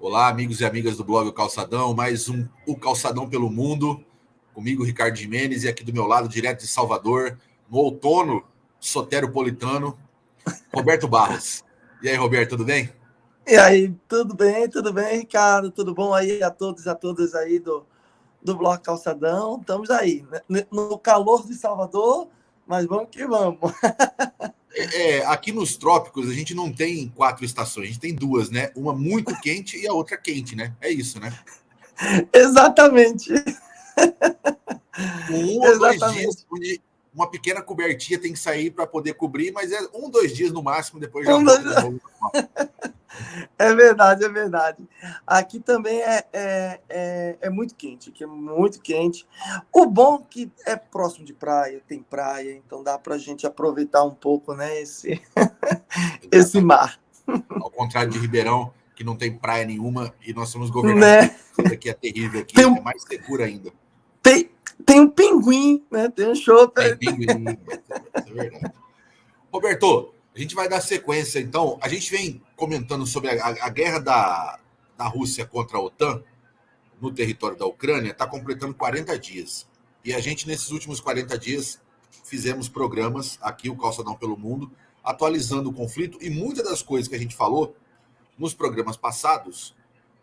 Olá, amigos e amigas do blog O Calçadão, mais um O Calçadão pelo Mundo, comigo, Ricardo Jimenez, e aqui do meu lado, direto de Salvador, no outono soteropolitano, Roberto Barros. E aí, Roberto, tudo bem? E aí, tudo bem, Ricardo? Tudo bom aí a todos e a todas aí do Bloco Calçadão? Estamos aí, né? No calor de Salvador, mas vamos que vamos. Aqui nos trópicos, a gente não tem 4 estações, a gente tem 2, né? Uma muito quente e a outra quente, né? É isso, né? Exatamente, Com 1 ou 2 dias, exatamente. onde uma pequena cobertinha tem que sair para poder cobrir, mas é 1, 2 dias no máximo, depois já Um, volta de dois- novo. É verdade, é verdade. Aqui também é muito quente, aqui é muito quente. O bom é que é próximo de praia, tem praia, então dá para a gente aproveitar um pouco, né, esse Exatamente. mar, Ao contrário de Ribeirão, que não tem praia nenhuma, e nós somos governados por né? uma que é terrível Tem aqui, é um, mais seguro ainda. tem, tem um pinguim, né? Tem um show. Tem pinguim, isso é verdade. Roberto, a gente vai dar sequência, então. A gente vem comentando sobre a guerra da Rússia contra a OTAN no território da Ucrânia, está completando 40 dias. E a gente, nesses últimos 40 dias, fizemos programas aqui, o Calçadão pelo Mundo, atualizando o conflito, e muitas das coisas que a gente falou nos programas passados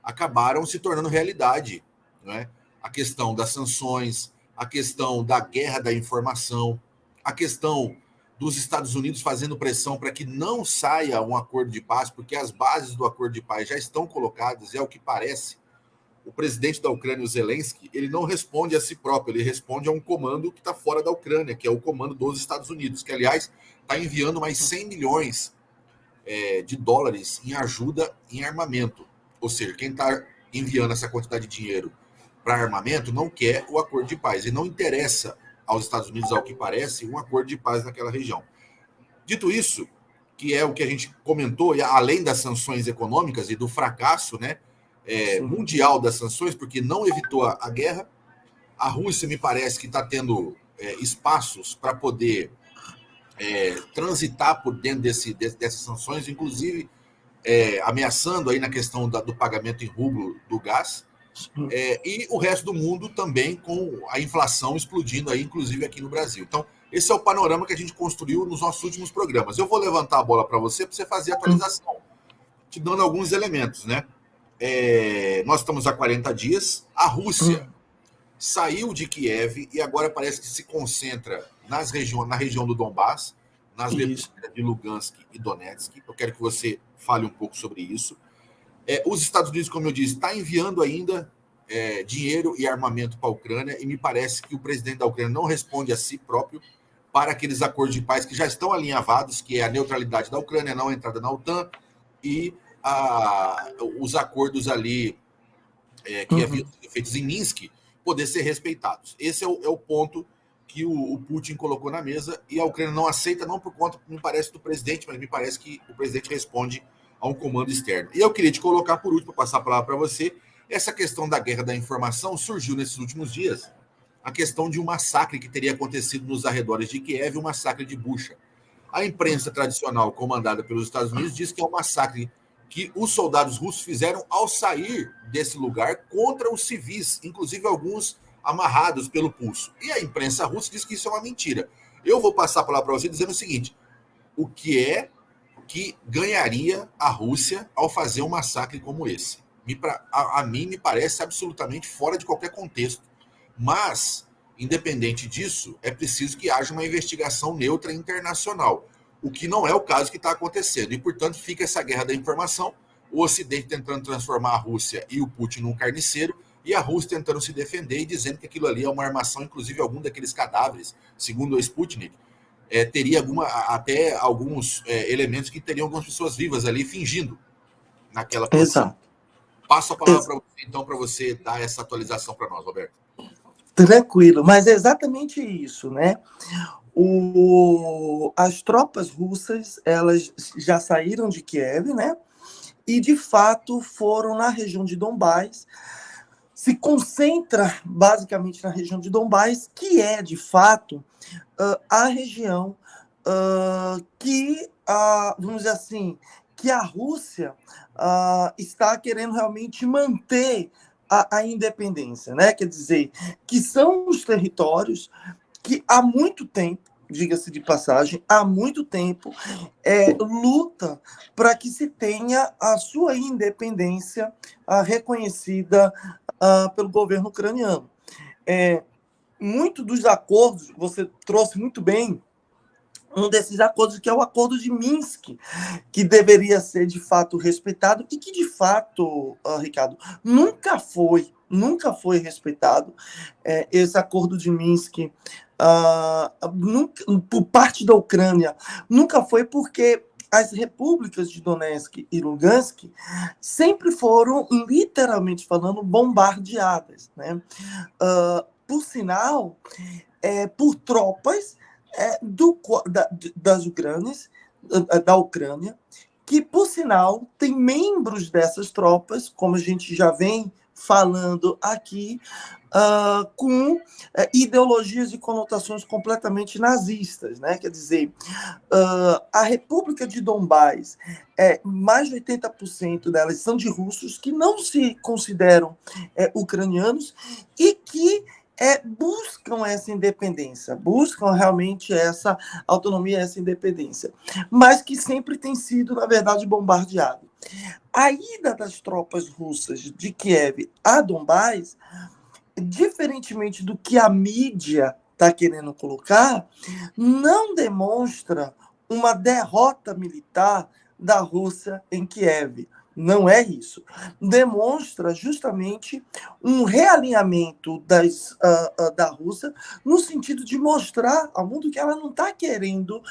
acabaram se tornando realidade. Não é? A questão das sanções, a questão da guerra da informação, a questão dos Estados Unidos fazendo pressão para que não saia um acordo de paz, porque as bases do acordo de paz já estão colocadas, e é o que parece. O presidente da Ucrânia, o Zelensky, ele não responde a si próprio, ele responde a um comando que está fora da Ucrânia, que é o comando dos Estados Unidos, que, aliás, está enviando mais 100 milhões de dólares em ajuda em armamento. Ou seja, quem está enviando essa quantidade de dinheiro para armamento não quer o acordo de paz. E não interessa aos Estados Unidos, ao que parece, um acordo de paz naquela região. Dito isso, que é o que a gente comentou, e além das sanções econômicas e do fracasso, né, Sim. mundial das sanções, porque não evitou a guerra, a Rússia me parece que está tendo espaços para poder transitar por dentro dessas sanções, inclusive ameaçando aí na questão do pagamento em rublo do gás, e o resto do mundo também com a inflação explodindo aí, inclusive aqui no Brasil. Então, esse é o panorama que a gente construiu nos nossos últimos programas. Eu vou levantar a bola para você fazer a atualização, te dando alguns elementos, né? Nós estamos há 40 dias, a Rússia saiu de Kiev e agora parece que se concentra na região do Donbass, nas Isso. repúblicas de Lugansk e Donetsk. Eu quero que você fale um pouco sobre isso. Os Estados Unidos, como eu disse, está enviando ainda dinheiro e armamento para a Ucrânia, e me parece que o presidente da Ucrânia não responde a si próprio para aqueles acordos de paz que já estão alinhavados, que é a neutralidade da Ucrânia, não a entrada na OTAN, e os acordos ali que haviam sido feitos em Minsk poder ser respeitados. Esse é o ponto que o Putin colocou na mesa, e a Ucrânia não aceita, não por conta, me parece, do presidente, mas me parece que o presidente responde a um comando externo. E eu queria te colocar por último, passar a palavra para você. Essa questão da guerra da informação surgiu nesses últimos dias, a questão de um massacre que teria acontecido nos arredores de Kiev, o massacre de Bucha. A imprensa tradicional, comandada pelos Estados Unidos, diz que é um massacre que os soldados russos fizeram ao sair desse lugar contra os civis, inclusive alguns amarrados pelo pulso. E a imprensa russa diz que isso é uma mentira. Eu vou passar a palavra para você dizendo o seguinte: o que é que ganharia a Rússia ao fazer um massacre como esse? A mim me parece absolutamente fora de qualquer contexto. Mas, independente disso, é preciso que haja uma investigação neutra internacional, o que não é o caso que está acontecendo. E, portanto, fica essa guerra da informação, o Ocidente tentando transformar a Rússia e o Putin num carniceiro, e a Rússia tentando se defender e dizendo que aquilo ali é uma armação, inclusive algum daqueles cadáveres, segundo o Sputnik, teria até alguns elementos que teriam algumas pessoas vivas ali fingindo naquela posição. Exato. Passo a palavra para você, então, para você dar essa atualização para nós, Roberto. Tranquilo, mas é exatamente isso, né? As tropas russas, elas já saíram de Kiev, né? E, de fato, foram na região de Donbás, se concentra basicamente na região de Donbás, que é, de fato, a região que, vamos dizer assim, que a Rússia está querendo realmente manter a independência, né? Quer dizer, que são os territórios que há muito tempo, diga-se de passagem, há muito tempo, luta para que se tenha a sua independência reconhecida pelo governo ucraniano. Muito dos acordos, você trouxe muito bem, um desses acordos que é o Acordo de Minsk, que deveria ser de fato respeitado e que de fato, Ricardo, nunca foi respeitado. Esse Acordo de Minsk, nunca, por parte da Ucrânia, nunca foi, porque as repúblicas de Donetsk e Lugansk sempre foram, literalmente falando, bombardeadas, né? Por sinal, por tropas das Ucrânias, da Ucrânia, que, por sinal, tem membros dessas tropas, como a gente já vem falando aqui, com ideologias e conotações completamente nazistas, né? Quer dizer, a República de Donbás, mais de 80% delas são de russos que não se consideram ucranianos e que buscam essa independência, buscam realmente essa autonomia, essa independência, mas que sempre tem sido, na verdade, bombardeado. A ida das tropas russas de Kiev a Donbás, diferentemente do que a mídia está querendo colocar, não demonstra uma derrota militar da Rússia em Kiev. Não é isso. Demonstra justamente um realinhamento da Rússia no sentido de mostrar ao mundo que ela não está querendo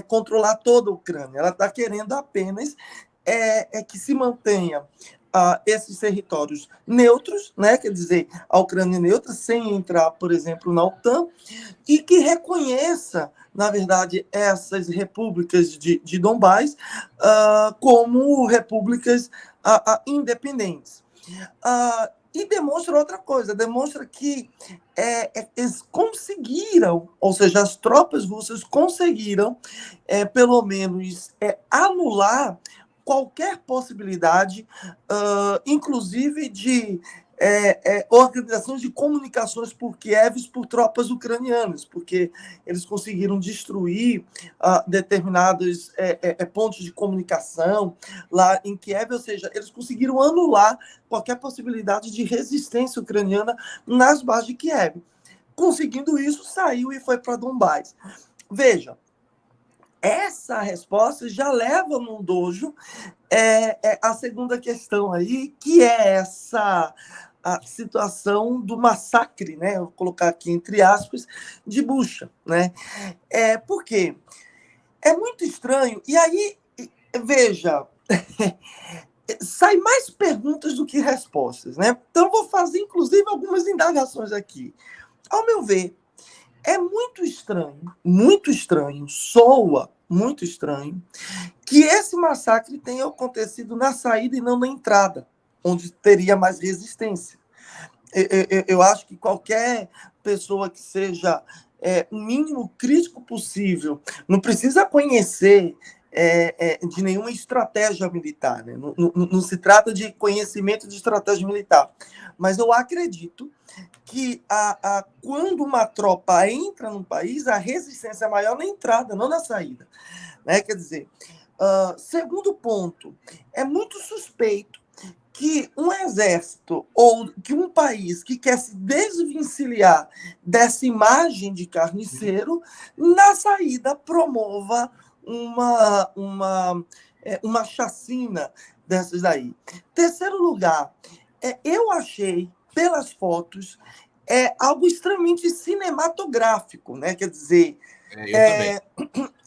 controlar toda a Ucrânia. Ela está querendo apenas que se mantenha esses territórios neutros, né? Quer dizer, a Ucrânia neutra, sem entrar, por exemplo, na OTAN, e que reconheça, na verdade, essas repúblicas de Donbás como repúblicas independentes. E demonstra outra coisa, demonstra que eles conseguiram, ou seja, as tropas russas conseguiram, pelo menos, anular qualquer possibilidade, inclusive de organizações de comunicações por Kiev por tropas ucranianas, porque eles conseguiram destruir determinados pontos de comunicação lá em Kiev, ou seja, eles conseguiram anular qualquer possibilidade de resistência ucraniana nas bases de Kiev. Conseguindo isso, saiu e foi para Donbás. Veja, essa resposta já leva num dojo a segunda questão aí, que é a situação do massacre, né? Vou colocar aqui entre aspas, de Bucha, né? Por quê? É muito estranho. E aí, veja, sai mais perguntas do que respostas, né? Então, vou fazer, inclusive, algumas indagações aqui. Ao meu ver, é muito estranho, soa muito estranho, que esse massacre tenha acontecido na saída e não na entrada, onde teria mais resistência. Eu acho que qualquer pessoa que seja o mínimo crítico possível, não precisa conhecer de nenhuma estratégia militar, né? Não se trata de conhecimento de estratégia militar, mas eu acredito que quando uma tropa entra no país, a resistência é maior na entrada, não na saída, né? Quer dizer, segundo ponto, é muito suspeito que um exército ou que um país que quer se desvencilhar dessa imagem de carniceiro, na saída promova uma chacina dessas aí. Terceiro lugar, eu achei, pelas fotos, algo extremamente cinematográfico, né? Quer dizer,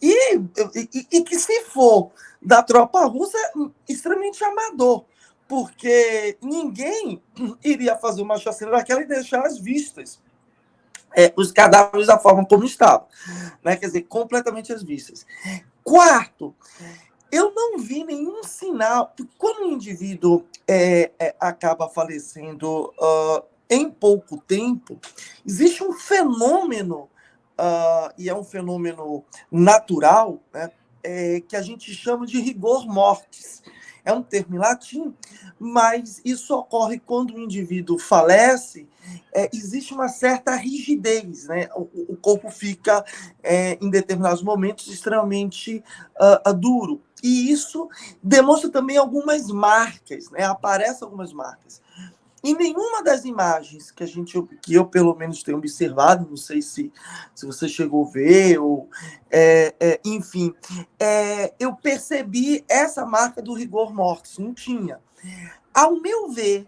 e que se for da tropa russa, é extremamente amador, porque ninguém iria fazer uma chacina daquela e deixar as vistas, os cadáveres da forma como estavam, né? Quer dizer, completamente as vistas. Quarto, eu não vi nenhum sinal, porque quando um indivíduo acaba falecendo em pouco tempo, existe um fenômeno, e é um fenômeno natural, né? que a gente chama de rigor mortis. É um termo em latim, mas isso ocorre quando o indivíduo falece, existe uma certa rigidez, né? O corpo fica, em determinados momentos, extremamente duro. E isso demonstra também algumas marcas, né? Aparecem algumas marcas. Em nenhuma das imagens que eu pelo menos tenho observado, não sei se você chegou a ver, ou, enfim, eu percebi essa marca do rigor mortis, não tinha. Ao meu ver,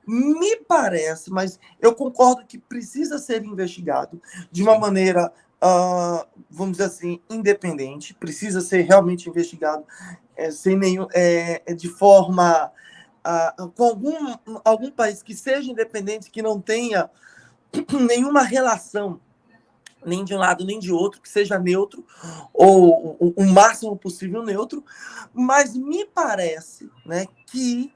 me parece, mas eu concordo que precisa ser investigado de uma maneira, vamos dizer assim, independente, precisa ser realmente investigado sem nenhum, de forma com algum país que seja independente, que não tenha nenhuma relação, nem de um lado nem de outro, que seja neutro, ou o máximo possível neutro, mas me parece, né, que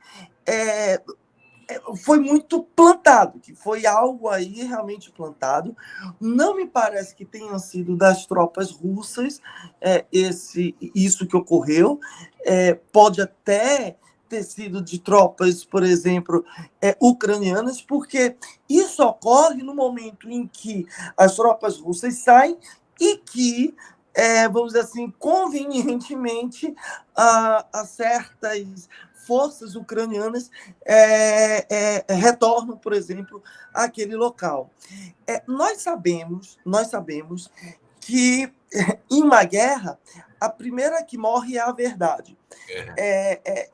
foi muito plantado, que foi algo aí realmente plantado. Não me parece que tenha sido das tropas russas isso que ocorreu. Pode até ter sido de tropas, por exemplo, ucranianas, porque isso ocorre no momento em que as tropas russas saem e que, vamos dizer assim, convenientemente, a certas forças ucranianas retornam, por exemplo, àquele local. Nós sabemos que em uma guerra a primeira que morre é a verdade.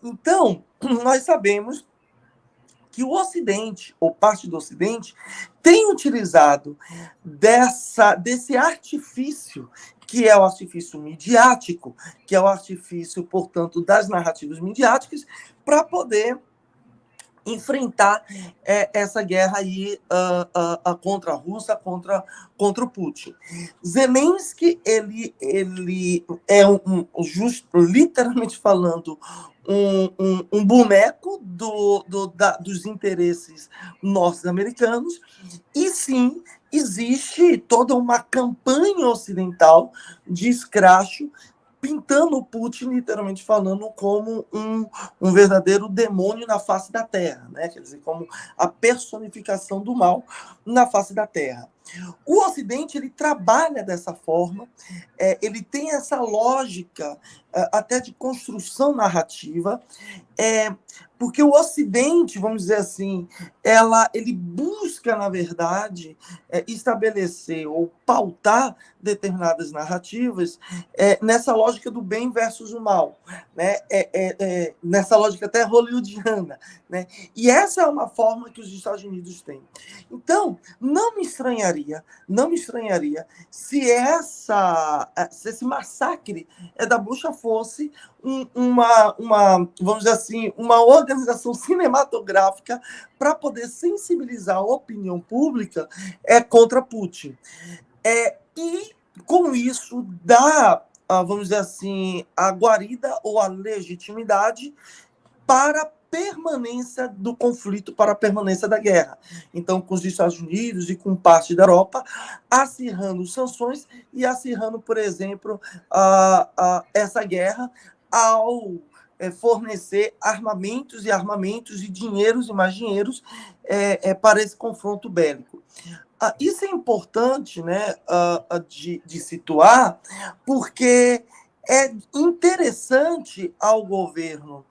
Então, nós sabemos que o Ocidente, ou parte do Ocidente, tem utilizado desse artifício, que é o artifício midiático, que é o artifício, portanto, das narrativas midiáticas, para poder enfrentar essa guerra aí contra a Rússia, contra o Putin. Zelensky, ele é literalmente falando, um boneco dos interesses norte-americanos, e sim, existe toda uma campanha ocidental de escracho, pintando o Putin, literalmente falando, como um verdadeiro demônio na face da Terra, né? Quer dizer, como a personificação do mal na face da Terra. O Ocidente, ele trabalha dessa forma, ele tem essa lógica até de construção narrativa, porque o Ocidente, vamos dizer assim, ele busca, na verdade, estabelecer ou pautar determinadas narrativas nessa lógica do bem versus o mal, né? Nessa lógica até hollywoodiana, né? E essa é uma forma que os Estados Unidos têm. Então, não me estranharia se esse massacre da Bucha fosse vamos dizer assim, uma organização cinematográfica para poder sensibilizar a opinião pública contra Putin. E, com isso, dá, vamos dizer assim, a guarida ou a legitimidade para a permanência do conflito, para a permanência da guerra. Então, com os Estados Unidos e com parte da Europa acirrando sanções e acirrando, por exemplo, essa guerra ao fornecer armamentos e dinheiros e mais dinheiros para esse confronto bélico. Isso é importante, né, de situar, porque é interessante ao governo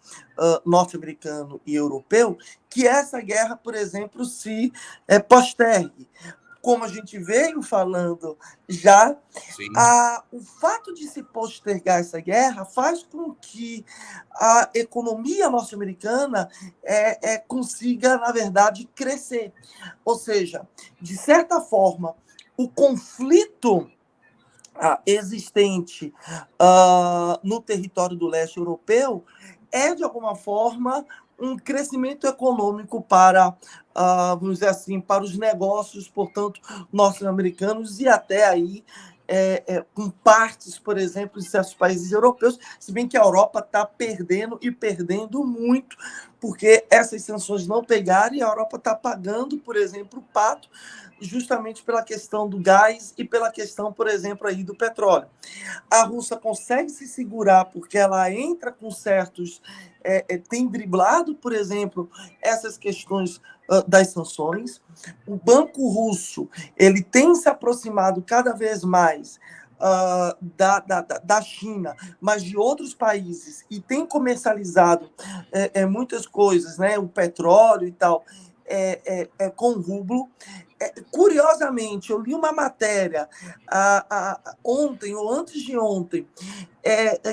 norte-americano e europeu que essa guerra, por exemplo, se postergue. Como a gente veio falando já, o fato de se postergar essa guerra faz com que a economia norte-americana consiga, na verdade, crescer. Ou seja, de certa forma, o conflito existente no território do leste europeu de alguma forma, um crescimento econômico para, vamos dizer assim, para os negócios, portanto, norte-americanos e até aí com partes, por exemplo, de certos países europeus, se bem que a Europa está perdendo e perdendo muito, porque essas sanções não pegaram e a Europa está pagando, por exemplo, o pato, justamente pela questão do gás e pela questão, por exemplo, aí do petróleo. A Rússia consegue se segurar porque ela entra com certos... tem driblado, por exemplo, essas questões das sanções. O Banco Russo ele tem se aproximado cada vez mais da China, mas de outros países, e tem comercializado muitas coisas, né? O petróleo e tal, com rublo. Curiosamente, eu li uma matéria ontem ou antes de ontem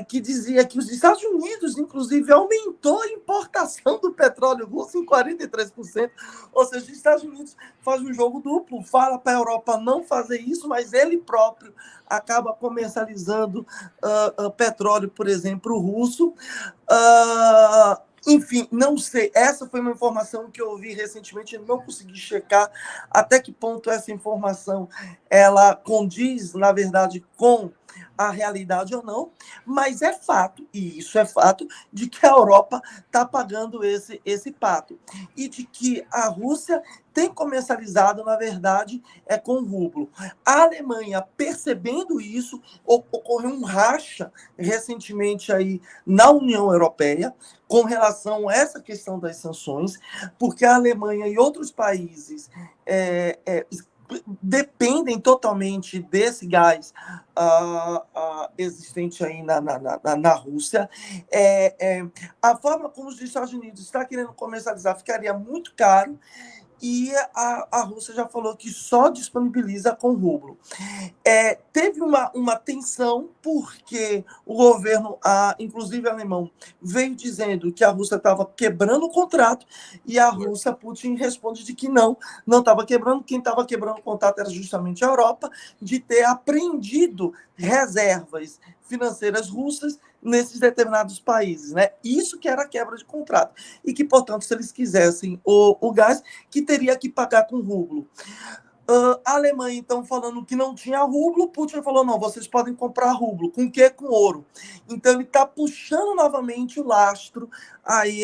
que dizia que os Estados Unidos, inclusive, aumentou a importação do petróleo russo em 43%. Ou seja, os Estados Unidos faz um jogo duplo, fala para a Europa não fazer isso, mas ele próprio acaba comercializando petróleo, por exemplo, russo. Enfim, não sei. Essa foi uma informação que eu ouvi recentemente, não consegui checar até que ponto essa informação ela condiz, na verdade, com a realidade ou não, mas é fato, e isso é fato, de que a Europa está pagando esse pato. E de que a Rússia tem comercializado, na verdade, com rublo. A Alemanha, percebendo isso, ocorreu um racha recentemente aí na União Europeia com relação a essa questão das sanções, porque a Alemanha e outros países dependem totalmente desse gás existente aí na Rússia. A forma como os Estados Unidos estão querendo comercializar ficaria muito caro, e a Rússia já falou que só disponibiliza com rublo. Teve uma tensão, porque o governo, inclusive alemão, veio dizendo que a Rússia estava quebrando o contrato, e a Rússia, Putin, responde de que não estava quebrando. Quem estava quebrando o contrato era justamente a Europa, de ter apreendido reservas financeiras russas nesses determinados países, né? Isso que era quebra de contrato. E que, portanto, se eles quisessem o gás, que teria que pagar com rublo. A Alemanha, então, falando que não tinha rublo, Putin falou, não, vocês podem comprar rublo. Com o quê? Com ouro. Então, ele está puxando novamente o lastro aí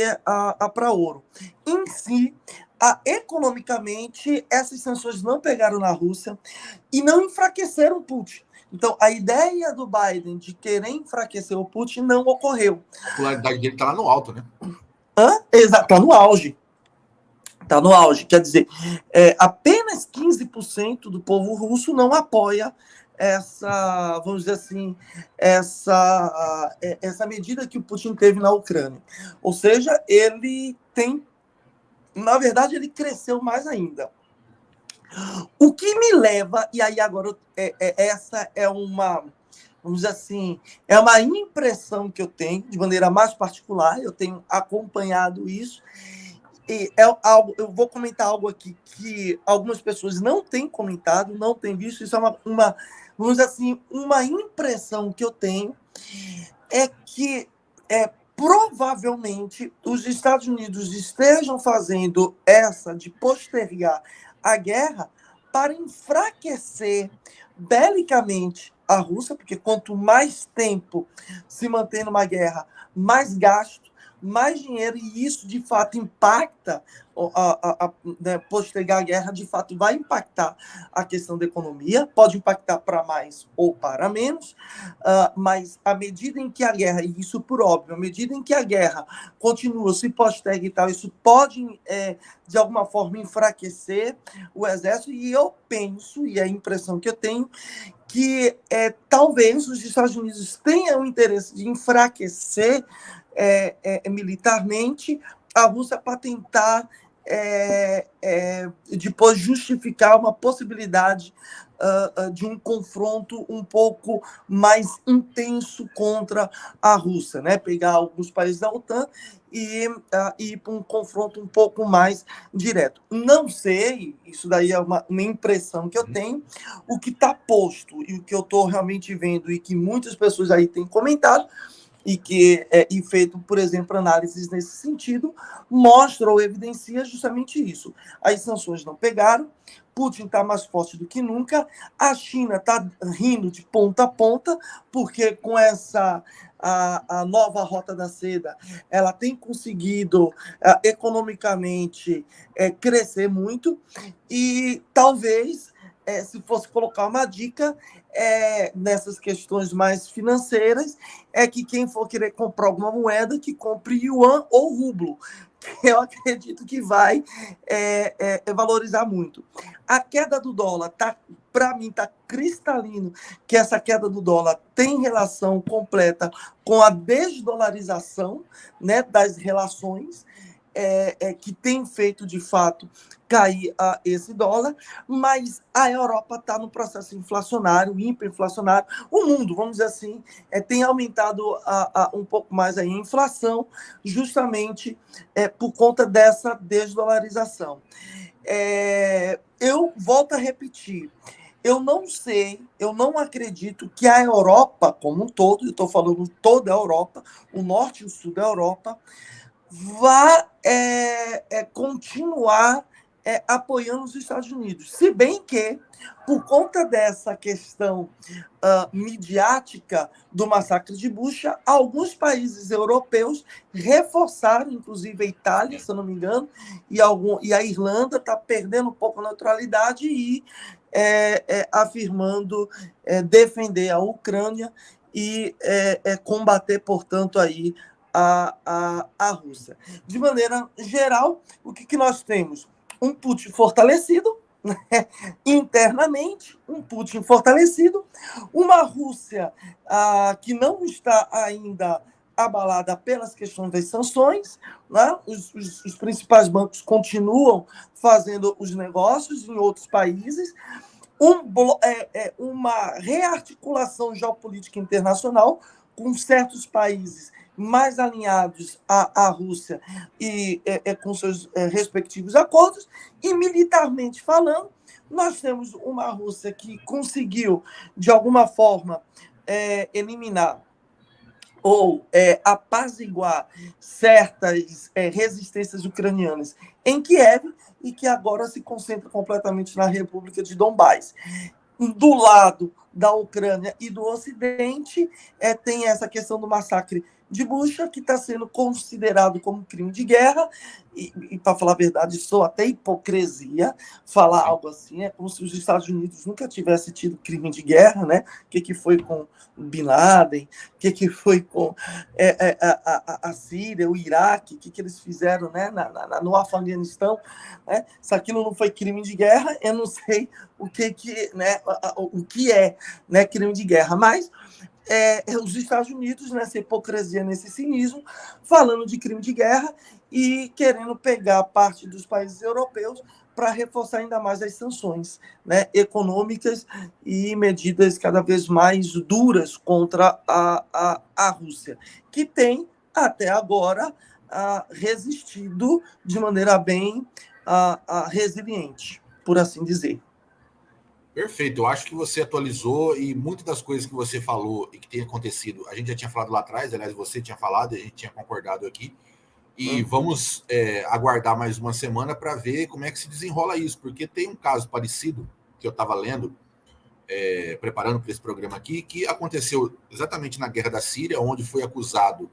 para ouro. Em si, economicamente, essas sanções não pegaram na Rússia e não enfraqueceram Putin. Então, a ideia do Biden de querer enfraquecer o Putin não ocorreu. A popularidade dele está lá no alto, né? Exato, está no auge. Está no auge. Quer dizer, apenas 15% do povo russo não apoia essa, vamos dizer assim, essa medida que o Putin teve na Ucrânia. Ou seja, ele tem, na verdade, ele cresceu mais ainda. O que me leva, e aí agora essa é uma, vamos dizer assim, é uma impressão que eu tenho, de maneira mais particular, eu tenho acompanhado isso, e eu vou comentar algo aqui que algumas pessoas não têm comentado, não têm visto, isso é uma vamos dizer assim, uma impressão que eu tenho, é que provavelmente os Estados Unidos estejam fazendo essa de postergar a guerra para enfraquecer belicamente a Rússia, porque quanto mais tempo se mantém numa guerra, mais gasto, mais dinheiro, e isso de fato impacta, né, postergar a guerra de fato vai impactar a questão da economia, pode impactar para mais ou para menos, mas à medida em que a guerra, e isso por óbvio, à medida em que a guerra continua, se posterga e tal, isso pode de alguma forma enfraquecer o exército, e eu penso, e é a impressão que eu tenho, que talvez os Estados Unidos tenham o interesse de enfraquecer militarmente a Rússia para tentar depois justificar uma possibilidade de um confronto um pouco mais intenso contra a Rússia, né? Pegar alguns países da OTAN e ir para um confronto um pouco mais direto. Não sei, isso daí é uma impressão que eu tenho. O que está posto e o que eu estou realmente vendo e que muitas pessoas aí têm comentado e feito, por exemplo, análises nesse sentido, mostra ou evidencia justamente isso. As sanções não pegaram, Putin está mais forte do que nunca, a China está rindo de ponta a ponta, porque com a nova Rota da Seda, ela tem conseguido economicamente crescer muito, e talvez, se fosse colocar uma dica, nessas questões mais financeiras, é que quem for querer comprar alguma moeda, que compre yuan ou rublo, que eu acredito que vai valorizar muito. A queda do dólar, para mim, está cristalino que essa queda do dólar tem relação completa com a desdolarização, né, das relações, que tem feito, de fato, cair esse dólar, mas a Europa está no processo inflacionário, hiperinflacionário. O mundo, vamos dizer assim, tem aumentado um pouco mais a inflação, justamente por conta dessa desdolarização. Eu volto a repetir, eu não sei, eu não acredito que a Europa como um todo, eu estou falando toda a Europa, o norte e o sul da Europa, vá continuar apoiando os Estados Unidos. Se bem que, por conta dessa questão midiática do massacre de Bucha, alguns países europeus reforçaram, inclusive a Itália, se eu não me engano, e a Irlanda está perdendo um pouco a neutralidade e afirmando defender a Ucrânia e combater, portanto, aí a Rússia. De maneira geral, o que nós temos? Um Putin fortalecido, né? Internamente, um Putin fortalecido, uma Rússia que não está ainda abalada pelas questões das sanções, né? Os principais bancos continuam fazendo os negócios em outros países, uma rearticulação geopolítica internacional com certos países mais alinhados à Rússia e com seus respectivos acordos, e militarmente falando, nós temos uma Rússia que conseguiu, de alguma forma, eliminar ou apaziguar certas resistências ucranianas em Kiev, e que agora se concentra completamente na República de Donbás. Do lado da Ucrânia e do Ocidente, tem essa questão do massacre de Bucha, que está sendo considerado como crime de guerra, e para falar a verdade, sou até hipocrisia falar algo assim, é como se os Estados Unidos nunca tivessem tido crime de guerra, né? O que foi com Bin Laden, o que foi com a Síria, o Iraque, o que eles fizeram, né, no Afeganistão, né? Se aquilo não foi crime de guerra, eu não sei o que é, né, crime de guerra, mas os Estados Unidos, nessa hipocrisia, nesse cinismo, falando de crime de guerra e querendo pegar parte dos países europeus para reforçar ainda mais as sanções, né, econômicas e medidas cada vez mais duras contra a Rússia, que tem, até agora, resistido de maneira bem resiliente, por assim dizer. Perfeito, eu acho que você atualizou e muitas das coisas que você falou e que tem acontecido, a gente já tinha falado lá atrás, aliás, você tinha falado, a gente tinha concordado aqui, e vamos aguardar mais uma semana para ver como é que se desenrola isso, porque tem um caso parecido que eu estava lendo, preparando para esse programa aqui, que aconteceu exatamente na guerra da Síria, onde foi acusado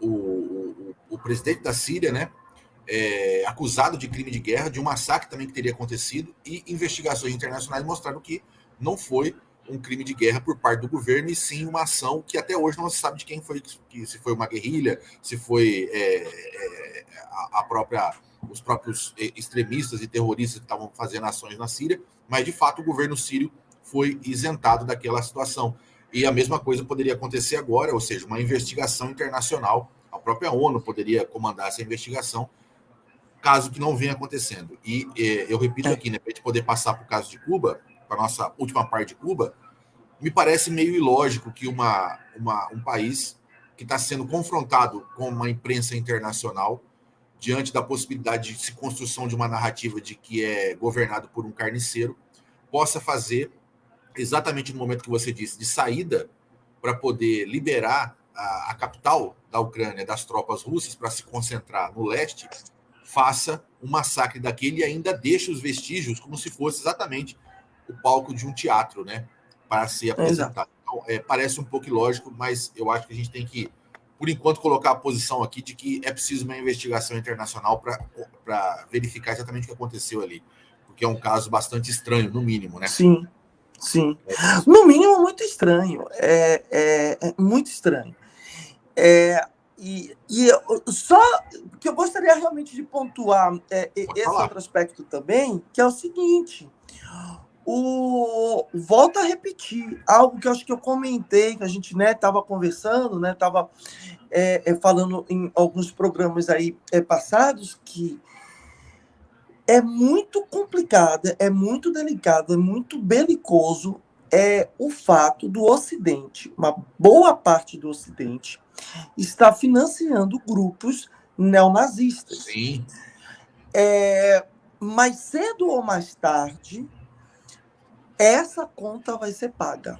o presidente da Síria, né? Acusado de crime de guerra, de um massacre também que teria acontecido, e investigações internacionais mostraram que não foi um crime de guerra por parte do governo, e sim uma ação que até hoje não se sabe de quem foi, se foi uma guerrilha, se foi os próprios extremistas e terroristas que estavam fazendo ações na Síria, mas de fato o governo sírio foi isentado daquela situação. E a mesma coisa poderia acontecer agora, ou seja, uma investigação internacional, a própria ONU poderia comandar essa investigação, caso que não venha acontecendo. E eu repito aqui, né, para a gente poder passar para o caso de Cuba, para a nossa última parte de Cuba, me parece meio ilógico que um país que está sendo confrontado com uma imprensa internacional, diante da possibilidade de construção de uma narrativa de que é governado por um carniceiro, possa fazer, exatamente no momento que você disse, de saída, para poder liberar a capital da Ucrânia, das tropas russas, para se concentrar no leste, faça um massacre daquele e ainda deixe os vestígios como se fosse exatamente o palco de um teatro, né, para ser apresentado. Então, parece um pouco ilógico, mas eu acho que a gente tem que, por enquanto, colocar a posição aqui de que é preciso uma investigação internacional para verificar exatamente o que aconteceu ali, porque é um caso bastante estranho, no mínimo, né? Sim, sim. No mínimo, muito estranho. É muito estranho. E só que eu gostaria realmente de pontuar esse outro aspecto também, que é o seguinte: volta a repetir algo que eu acho que eu comentei, que a gente estava conversando, estava falando em alguns programas aí passados, que é muito complicado, é muito delicado, é muito belicoso o fato do Ocidente, uma boa parte do Ocidente, está financiando grupos neonazistas. Sim. Mais cedo ou mais tarde, essa conta vai ser paga.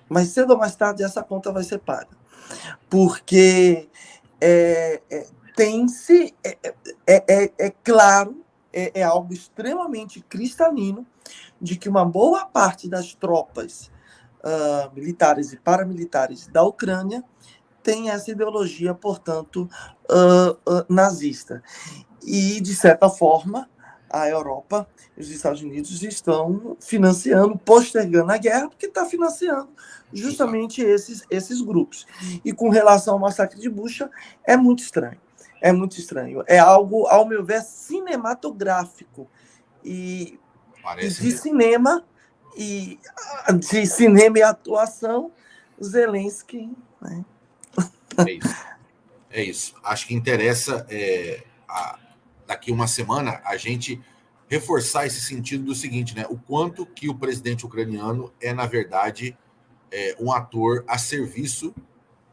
Mais cedo ou mais tarde, essa conta vai ser paga. Porque tem-se... É claro, é algo extremamente cristalino, de que uma boa parte das tropas militares e paramilitares da Ucrânia tem essa ideologia, portanto, nazista. E, de certa forma, a Europa e os Estados Unidos estão financiando, postergando a guerra, porque está financiando justamente esses grupos. E com relação ao massacre de Bucha, é muito estranho. É muito estranho. É algo, ao meu ver, cinematográfico. E de cinema e atuação, Zelensky, né? É isso. Acho que interessa daqui uma semana a gente reforçar esse sentido do seguinte, né? O quanto que o presidente ucraniano é, na verdade, um ator a serviço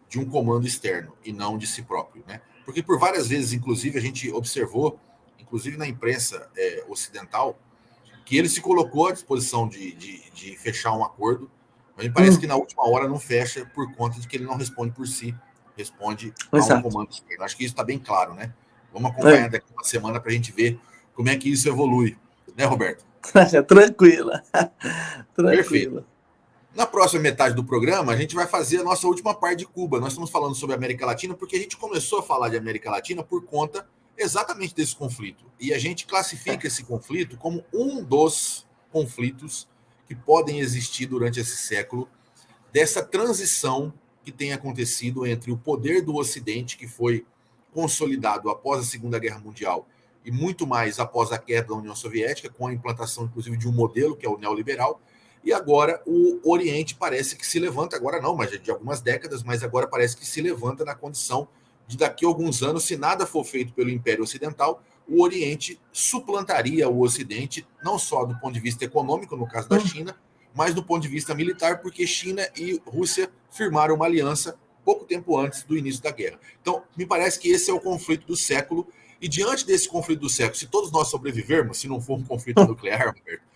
de um comando externo e não de si próprio, né? Porque por várias vezes, inclusive, a gente observou, inclusive na imprensa ocidental, que ele se colocou à disposição de fechar um acordo, mas me parece que na última hora não fecha por conta de que ele não responde por si, responde a um comando externo. Acho que isso está bem claro, né? Vamos acompanhar daqui uma semana para a gente ver como é que isso evolui, né, Roberto? Tranquila. Perfeito. Na próxima metade do programa, a gente vai fazer a nossa última parte de Cuba. Nós estamos falando sobre a América Latina porque a gente começou a falar de América Latina por conta exatamente desse conflito. E a gente classifica esse conflito como um dos conflitos que podem existir durante esse século, dessa transição que tem acontecido entre o poder do Ocidente, que foi consolidado após a Segunda Guerra Mundial e muito mais após a queda da União Soviética, com a implantação, inclusive, de um modelo que é o neoliberal. E agora o Oriente parece que se levanta, agora não, mas de algumas décadas, mas agora parece que se levanta na condição de daqui a alguns anos, se nada for feito pelo Império Ocidental, o Oriente suplantaria o Ocidente, não só do ponto de vista econômico, no caso da China, mas do ponto de vista militar, porque China e Rússia firmaram uma aliança pouco tempo antes do início da guerra. Então, me parece que esse é o conflito do século, e diante desse conflito do século, se todos nós sobrevivermos, se não for um conflito nuclear, Roberto,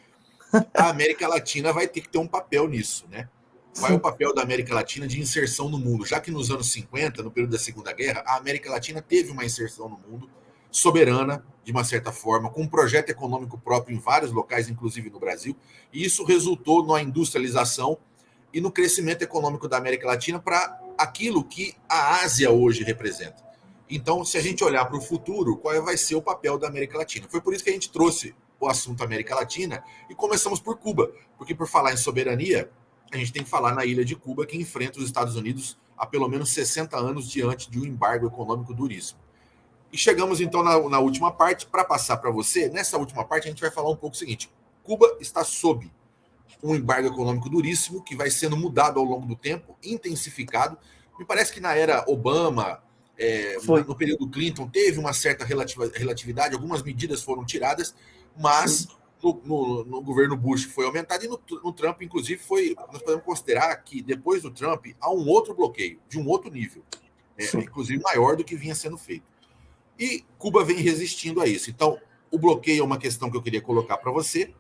a América Latina vai ter que ter um papel nisso, né? Qual é o papel da América Latina de inserção no mundo? Já que nos anos 50, no período da Segunda Guerra, a América Latina teve uma inserção no mundo soberana, de uma certa forma, com um projeto econômico próprio em vários locais, inclusive no Brasil, e isso resultou na industrialização e no crescimento econômico da América Latina para aquilo que a Ásia hoje representa. Então, se a gente olhar para o futuro, qual vai ser o papel da América Latina? Foi por isso que a gente trouxe o assunto América Latina e começamos por Cuba, porque por falar em soberania, a gente tem que falar na ilha de Cuba, que enfrenta os Estados Unidos há pelo menos 60 anos diante de um embargo econômico duríssimo. E chegamos então na última parte, para passar para você, nessa última parte a gente vai falar um pouco o seguinte: Cuba está sob um embargo econômico duríssimo, que vai sendo mudado ao longo do tempo, intensificado. Me parece que na era Obama, no período Clinton, teve uma certa relatividade, algumas medidas foram tiradas, mas no governo Bush foi aumentado e no Trump, inclusive, nós podemos considerar que depois do Trump há um outro bloqueio, de um outro nível, inclusive maior do que vinha sendo feito. E Cuba vem resistindo a isso. Então, o bloqueio é uma questão que eu queria colocar para você,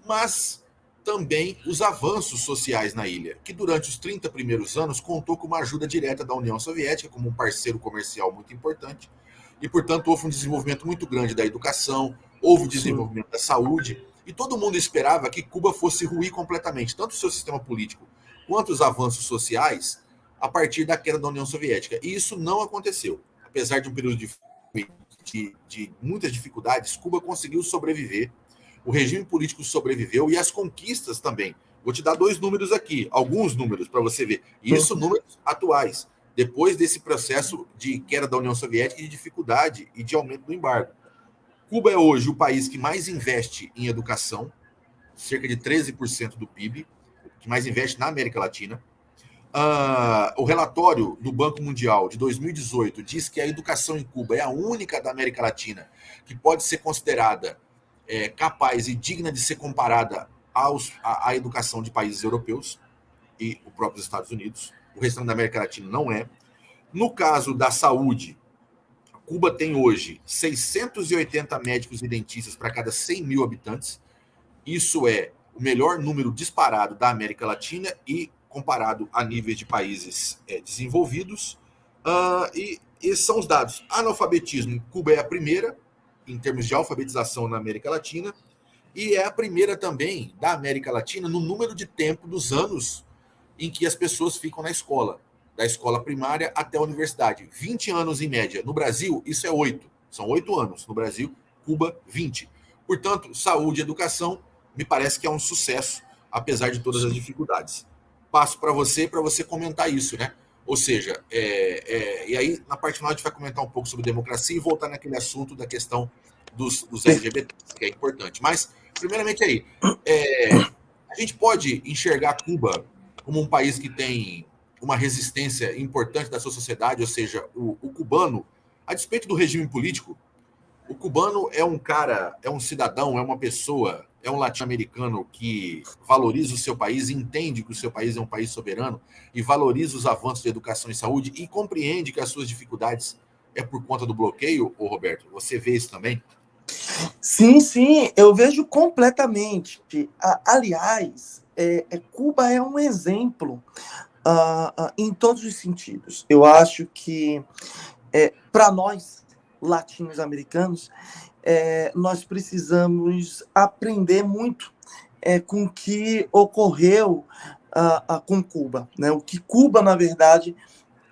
mas também os avanços sociais na ilha, que durante os 30 primeiros anos contou com uma ajuda direta da União Soviética como um parceiro comercial muito importante, e, portanto, houve um desenvolvimento muito grande da educação, houve desenvolvimento da saúde, e todo mundo esperava que Cuba fosse ruir completamente, tanto o seu sistema político quanto os avanços sociais, a partir da queda da União Soviética. E isso não aconteceu. Apesar de um período de muitas dificuldades, Cuba conseguiu sobreviver, o regime político sobreviveu e as conquistas também. Vou te dar 2 números aqui, alguns números para você ver. Isso números atuais, depois desse processo de queda da União Soviética e de dificuldade e de aumento do embargo. Cuba é hoje o país que mais investe em educação, cerca de 13% do PIB, que mais investe na América Latina. O relatório do Banco Mundial de 2018 diz que a educação em Cuba é a única da América Latina que pode ser considerada capaz e digna de ser comparada à educação de países europeus e os próprios Estados Unidos. O restante da América Latina não é. No caso da saúde, Cuba tem hoje 680 médicos e dentistas para cada 100 mil habitantes. Isso é o melhor número disparado da América Latina e comparado a níveis de países desenvolvidos. E esses são os dados. Analfabetismo, Cuba é a primeira em termos de alfabetização na América Latina e é a primeira também da América Latina no número de tempo dos anos em que as pessoas ficam na escola, da escola primária até a universidade. 20 anos em média. No Brasil, isso é 8. São 8 anos. No Brasil, Cuba, 20. Portanto, saúde e educação me parece que é um sucesso, apesar de todas as dificuldades. Passo para você comentar isso, né? Ou seja, e aí na parte final a gente vai comentar um pouco sobre democracia e voltar naquele assunto da questão dos LGBTs, que é importante. Mas, primeiramente aí, a gente pode enxergar Cuba como um país que tem uma resistência importante da sua sociedade, ou seja, o cubano, a despeito do regime político, o cubano é um cara, é um cidadão, é uma pessoa, é um latino-americano que valoriza o seu país, entende que o seu país é um país soberano e valoriza os avanços de educação e saúde e compreende que as suas dificuldades é por conta do bloqueio, ô Roberto? Você vê isso também? Sim, eu vejo completamente. Aliás, Cuba é um exemplo em todos os sentidos. Eu acho que, para nós, latinos-americanos, nós precisamos aprender muito com o que ocorreu com Cuba, né? O que Cuba, na verdade,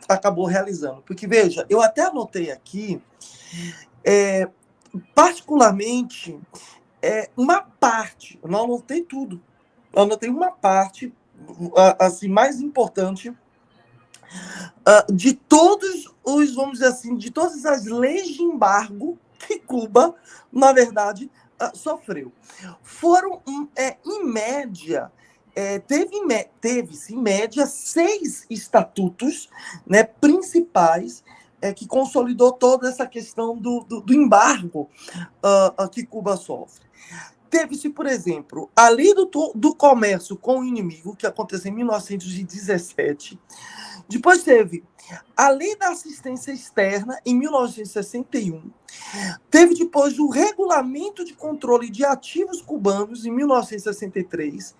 acabou realizando. Porque, veja, eu até anotei aqui, particularmente, uma parte, eu não anotei tudo, eu anotei uma parte assim, mais importante de todos os, vamos dizer assim, de todas as leis de embargo que Cuba, na verdade, sofreu. Foram, em média, teve-se, em média, 6 estatutos, né, principais que consolidou toda essa questão do embargo que Cuba sofre. Teve-se, por exemplo, a Lei do Comércio com o Inimigo, que aconteceu em 1917. Depois teve a Lei da Assistência Externa, em 1961. Teve depois o Regulamento de Controle de Ativos Cubanos, em 1963.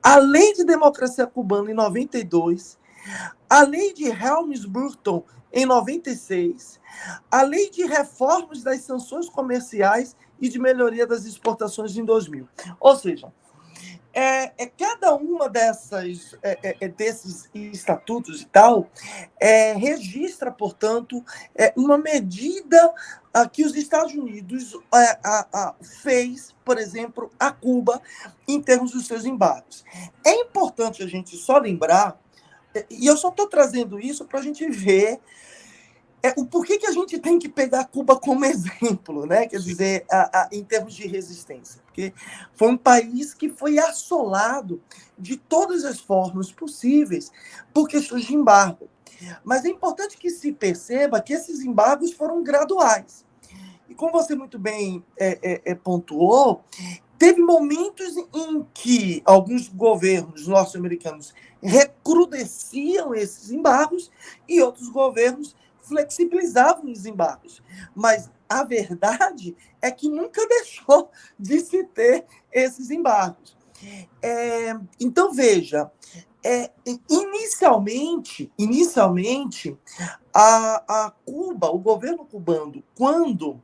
A Lei de Democracia Cubana, em 92. A Lei de Helms-Burton, em 96. A Lei de Reformas das Sanções Comerciais e de Melhoria das Exportações, em 2000. Ou seja, cada uma desses estatutos e tal registra, portanto, uma medida que os Estados Unidos fez, por exemplo, a Cuba, em termos dos seus embargos. É importante a gente só lembrar, e eu só estou trazendo isso para a gente ver o porquê que a gente tem que pegar Cuba como exemplo, né? Quer dizer, em termos de resistência. Porque foi um país que foi assolado de todas as formas possíveis por questões de embargo. Mas é importante que se perceba que esses embargos foram graduais. E como você muito bem pontuou, teve momentos em que alguns governos norte-americanos recrudesciam esses embargos e outros governos flexibilizavam os embargos. Mas a verdade é que nunca deixou de se ter esses embargos. Então, veja, inicialmente a Cuba, o governo cubano, quando,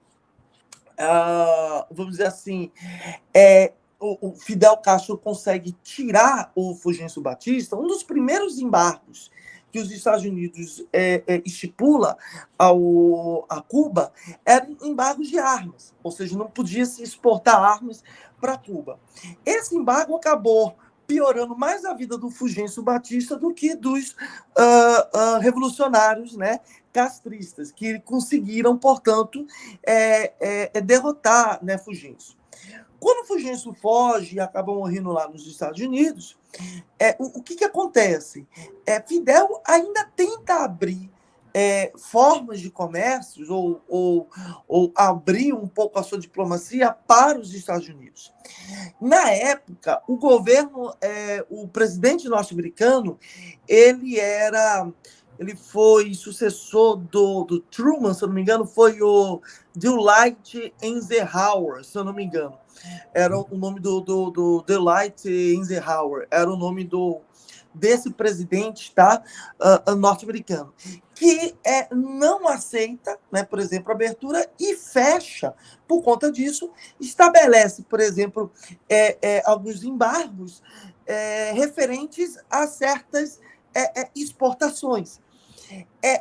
vamos dizer assim, o Fidel Castro consegue tirar o Fulgêncio Batista, um dos primeiros embargos que os Estados Unidos estipula a Cuba eram embargos de armas, ou seja, não podia se exportar armas para Cuba. Esse embargo acabou piorando mais a vida do Fulgêncio Batista do que dos revolucionários, né, castristas, que conseguiram, portanto, derrotar, né, Fulgêncio. Quando o Fulgêncio foge e acaba morrendo lá nos Estados Unidos, o que acontece? Fidel ainda tenta abrir formas de comércios ou abrir um pouco a sua diplomacia para os Estados Unidos. Na época, o governo, o presidente norte-americano, ele foi sucessor do Truman, se eu não me engano, foi o Dwight Eisenhower, se eu não me engano. Era o nome do Dwight Eisenhower, era o nome desse presidente, tá, norte-americano, que não aceita, né, por exemplo, a abertura e fecha, por conta disso, estabelece, por exemplo, alguns embargos referentes a certas exportações.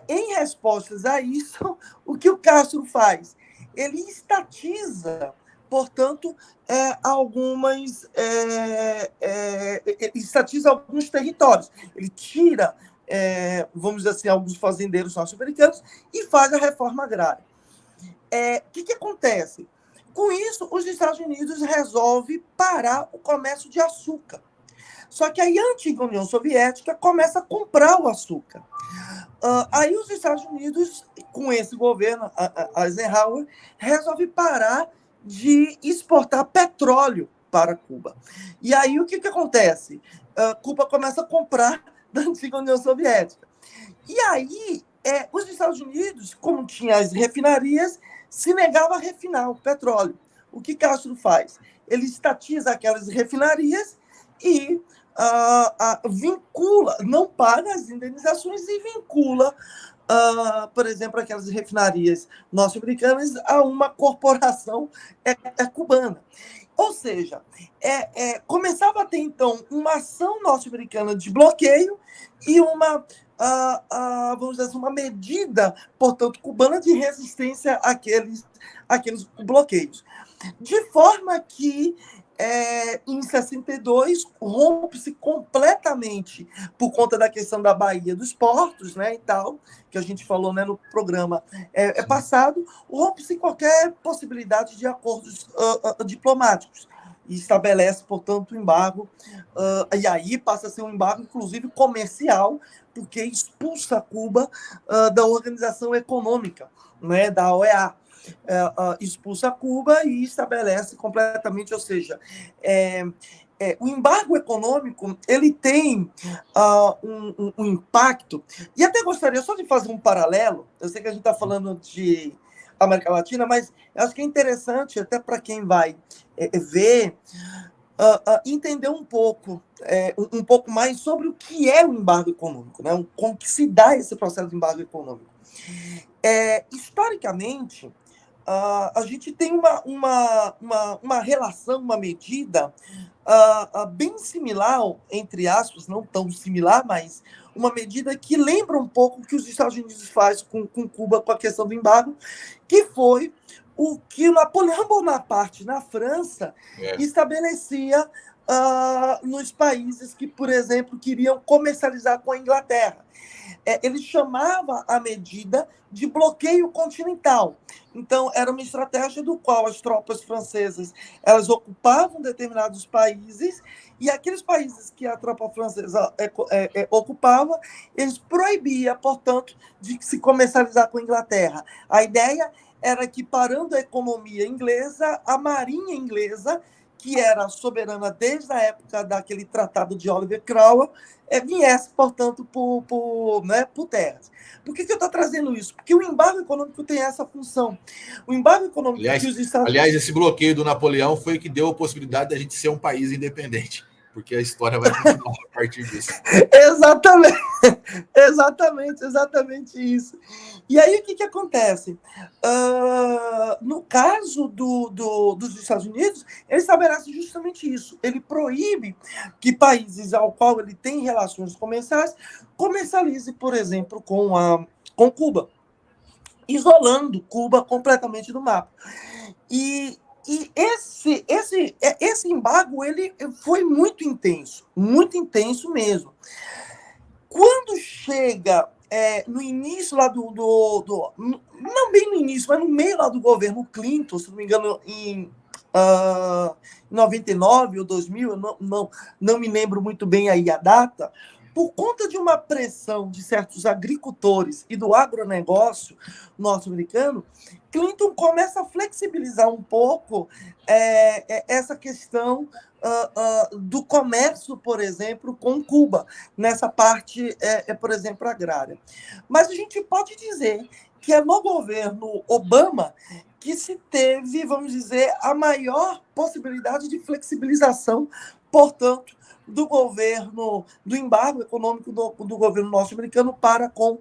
Em respostas a isso, o que o Castro faz? Ele estatiza, portanto, ele estatiza alguns territórios. Ele tira, vamos dizer assim, alguns fazendeiros norte-americanos e faz a reforma agrária. O que acontece? Com isso, os Estados Unidos resolvem parar o comércio de açúcar. Só que aí a antiga União Soviética começa a comprar o açúcar. Aí os Estados Unidos, com esse governo, Eisenhower, resolve parar de exportar petróleo para Cuba. E aí o que acontece? Cuba começa a comprar da antiga União Soviética. E aí os Estados Unidos, como tinha as refinarias, se negava a refinar o petróleo. O que Castro faz? Ele estatiza aquelas refinarias e vincula, não paga as indenizações e vincula, por exemplo, aquelas refinarias norte-americanas a uma corporação cubana. Ou seja, começava a ter, então, uma ação norte-americana de bloqueio e vamos dizer assim, uma medida, portanto, cubana de resistência àqueles bloqueios. De forma que, em 62, rompe-se completamente, por conta da questão da Baía dos Portos, né, e tal, que a gente falou, né, no programa passado, rompe-se qualquer possibilidade de acordos diplomáticos. E estabelece, portanto, o embargo, e aí passa a ser um embargo, inclusive, comercial, porque expulsa Cuba da Organização Econômica, né, da OEA. Expulsa Cuba e estabelece completamente, ou seja, o embargo econômico ele tem um impacto, e até gostaria só de fazer um paralelo, eu sei que a gente está falando de América Latina, mas eu acho que é interessante, até para quem vai ver, entender um pouco mais sobre o que é o embargo econômico, né? Como que se dá esse processo de embargo econômico. Historicamente, a gente tem uma relação, uma medida bem similar, entre aspas, não tão similar, mas uma medida que lembra um pouco o que os Estados Unidos fazem com Cuba com a questão do embargo, que foi o que Napoleão Bonaparte, na França, estabelecia nos países que, por exemplo, queriam comercializar com a Inglaterra. Ele chamava a medida de bloqueio continental. Então, era uma estratégia do qual as tropas francesas elas ocupavam determinados países e aqueles países que a tropa francesa ocupava, eles proibiam, portanto, de se comercializar com a Inglaterra. A ideia era que, parando a economia inglesa, a marinha inglesa, que era soberana desde a época daquele tratado de Oliver Cromwell, viesse, portanto, por terras. Por que eu estou trazendo isso? Porque o embargo econômico tem essa função. O embargo econômico que os Estados Unidos... Aliás, esse bloqueio do Napoleão foi que deu a possibilidade da gente ser um país independente, porque a história vai continuar a partir disso. Exatamente isso. E aí, o que acontece? No caso dos Estados Unidos, ele estabelece justamente isso. Ele proíbe que países ao qual ele tem relações comerciais comercialize, por exemplo, com Cuba, isolando Cuba completamente do mapa. E esse embargo ele foi muito intenso mesmo. Quando chega no início lá não bem no início, mas no meio lá do governo Clinton, se não me engano, em 99 ou 2000, eu não me lembro muito bem aí a data, por conta de uma pressão de certos agricultores e do agronegócio norte-americano, Clinton começa a flexibilizar um pouco essa questão do comércio, por exemplo, com Cuba, nessa parte, por exemplo, agrária. Mas a gente pode dizer que é no governo Obama que se teve, vamos dizer, a maior possibilidade de flexibilização, portanto, do embargo econômico do governo norte-americano para com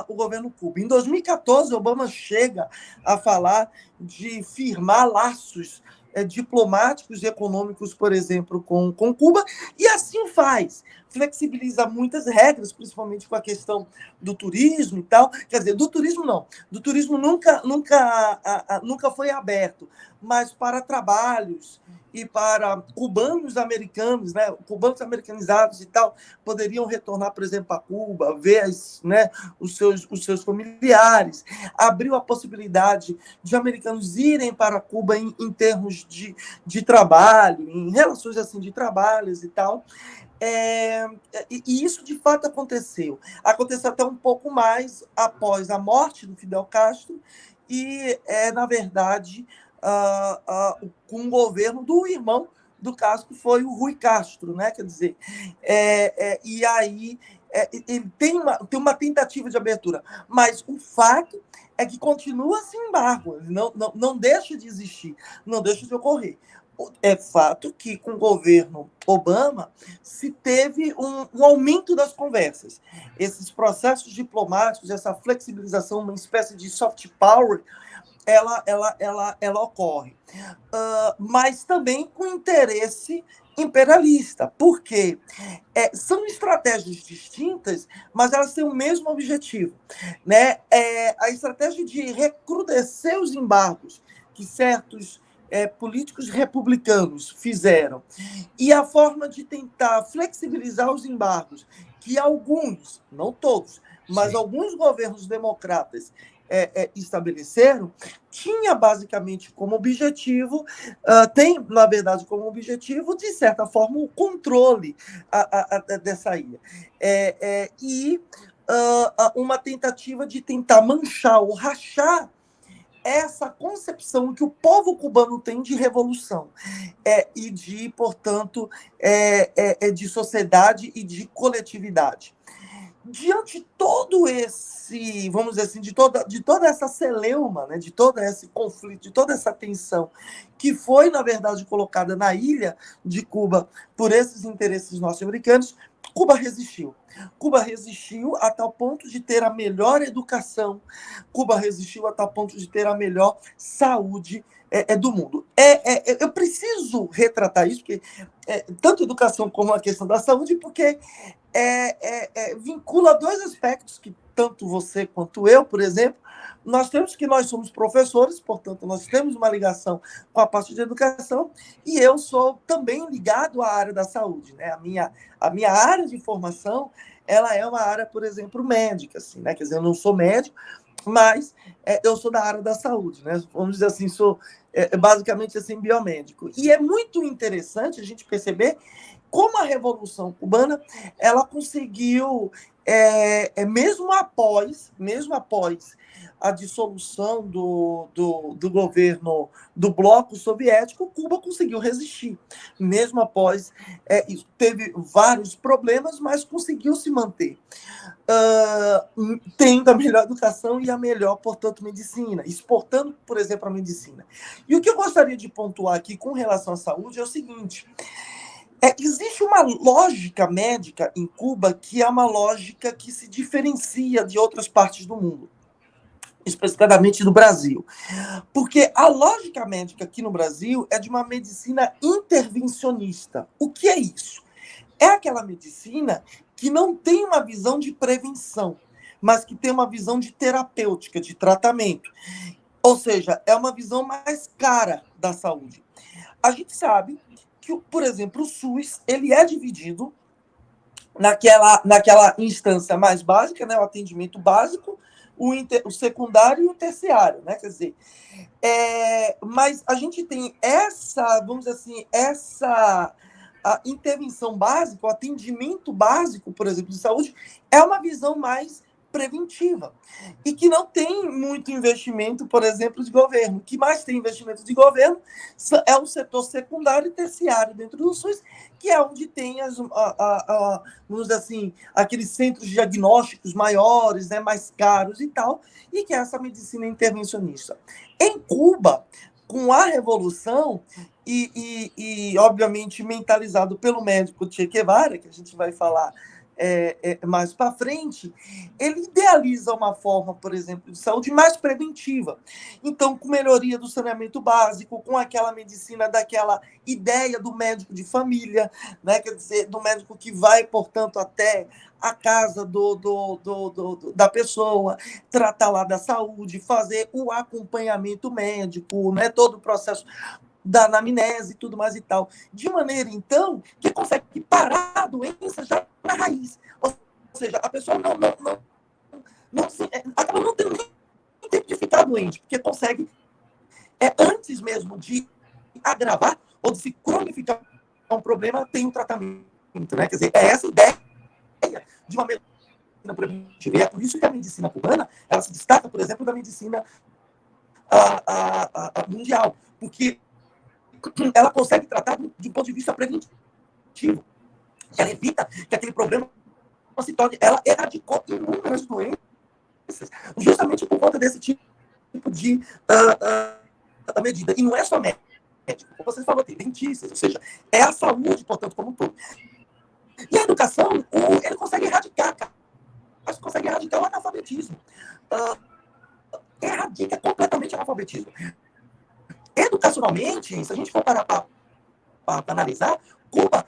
o governo Cuba. Em 2014, Obama chega a falar de firmar laços diplomáticos e econômicos, por exemplo, com Cuba, e assim faz. Flexibiliza muitas regras, principalmente com a questão do turismo e tal. Quer dizer, do turismo não. Do turismo nunca foi aberto, mas para trabalhos e para cubanos americanos, né, cubanos americanizados e tal, poderiam retornar, por exemplo, a Cuba, ver os seus familiares. Abriu a possibilidade de americanos irem para Cuba em termos de trabalho, em relações assim de trabalhos e tal. E isso, de fato, aconteceu. Aconteceu até um pouco mais após a morte do Fidel Castro e, na verdade, com o governo do irmão do Castro, foi o Rui Castro, né? Quer dizer, e aí ele tem uma tentativa de abertura, mas o fato é que continua esse embargo, não deixa de existir, não deixa de ocorrer. É fato que, com o governo Obama, se teve um aumento das conversas. Esses processos diplomáticos, essa flexibilização, uma espécie de soft power, ela ocorre. Mas também com interesse imperialista, porque são estratégias distintas, mas elas têm o mesmo objetivo, né? A estratégia de recrudescer os embargos que certos políticos republicanos fizeram e a forma de tentar flexibilizar os embargos que alguns, não todos, mas Sim. alguns governos democratas estabeleceram, tinha basicamente como objetivo, tem, na verdade, como objetivo, de certa forma, o controle dessa ilha. E uma tentativa de tentar manchar ou rachar essa concepção que o povo cubano tem de revolução e de, portanto, de sociedade e de coletividade. Diante de todo esse, vamos dizer assim, de toda essa celeuma, né, de todo esse conflito, de toda essa tensão que foi, na verdade, colocada na ilha de Cuba por esses interesses norte-americanos, Cuba resistiu. Cuba resistiu a tal ponto de ter a melhor educação, Cuba resistiu a tal ponto de ter a melhor saúde do mundo. Eu preciso retratar isso, porque tanto a educação como a questão da saúde, porque vincula dois aspectos que tanto você quanto eu, por exemplo, nós somos professores, portanto, nós temos uma ligação com a parte de educação, e eu sou também ligado à área da saúde, né? A minha área de formação, ela é uma área, por exemplo, médica, assim, né? Quer dizer, eu não sou médico, mas eu sou da área da saúde, né? Vamos dizer assim, sou basicamente assim, biomédico. E é muito interessante a gente perceber como a Revolução Cubana, ela conseguiu, mesmo após a dissolução do governo do bloco soviético, Cuba conseguiu resistir. Mesmo após isso, teve vários problemas, mas conseguiu se manter. Tendo a melhor educação e a melhor, portanto, medicina, exportando, por exemplo, a medicina. E o que eu gostaria de pontuar aqui com relação à saúde é o seguinte: existe uma lógica médica em Cuba que é uma lógica que se diferencia de outras partes do mundo, especificamente do Brasil. Porque a lógica médica aqui no Brasil é de uma medicina intervencionista. O que é isso? É aquela medicina que não tem uma visão de prevenção, mas que tem uma visão de terapêutica, de tratamento. Ou seja, é uma visão mais cara da saúde. A gente sabe que, por exemplo, o SUS ele é dividido naquela instância mais básica, né, o atendimento básico, o secundário e o terciário, né? Quer dizer, mas a gente tem essa, vamos dizer assim, a intervenção básica, o atendimento básico, por exemplo, de saúde, é uma visão mais preventiva e que não tem muito investimento, por exemplo, de governo. O que mais tem investimento de governo é o setor secundário e terciário dentro do SUS, que é onde tem vamos dizer assim, aqueles centros diagnósticos maiores, né, mais caros e tal, e que é essa medicina intervencionista. Em Cuba, com a Revolução, e obviamente mentalizado pelo médico Che Guevara, que a gente vai falar mais para frente, ele idealiza uma forma, por exemplo, de saúde mais preventiva. Então, com melhoria do saneamento básico, com aquela medicina daquela ideia do médico de família, né? Quer dizer, do médico que vai, portanto, até a casa da pessoa, tratar lá da saúde, fazer o acompanhamento médico, né? Todo o processo da anamnese e tudo mais e tal, de maneira, então, que consegue parar a doença já na raiz. Ou seja, a pessoa acaba não tendo nem tempo de ficar doente, porque consegue, antes mesmo de agravar ou de se cronificar um problema, tem um tratamento. Né? Quer dizer, é essa ideia de uma medicina preventiva. E é por isso que a medicina cubana ela se destaca, por exemplo, da medicina mundial, porque ela consegue tratar de um ponto de vista preventivo. Ela evita que aquele problema se torne... Ela erradicou inúmeras doenças justamente por conta desse tipo de medida. E não é só médico. Como você falou, tem dentistas, ou seja, é a saúde, portanto, como um todo. E a educação, ele consegue erradicar, cara. Mas consegue erradicar o analfabetismo. Erradica completamente o analfabetismo. Educacionalmente, se a gente for parar para analisar, Cuba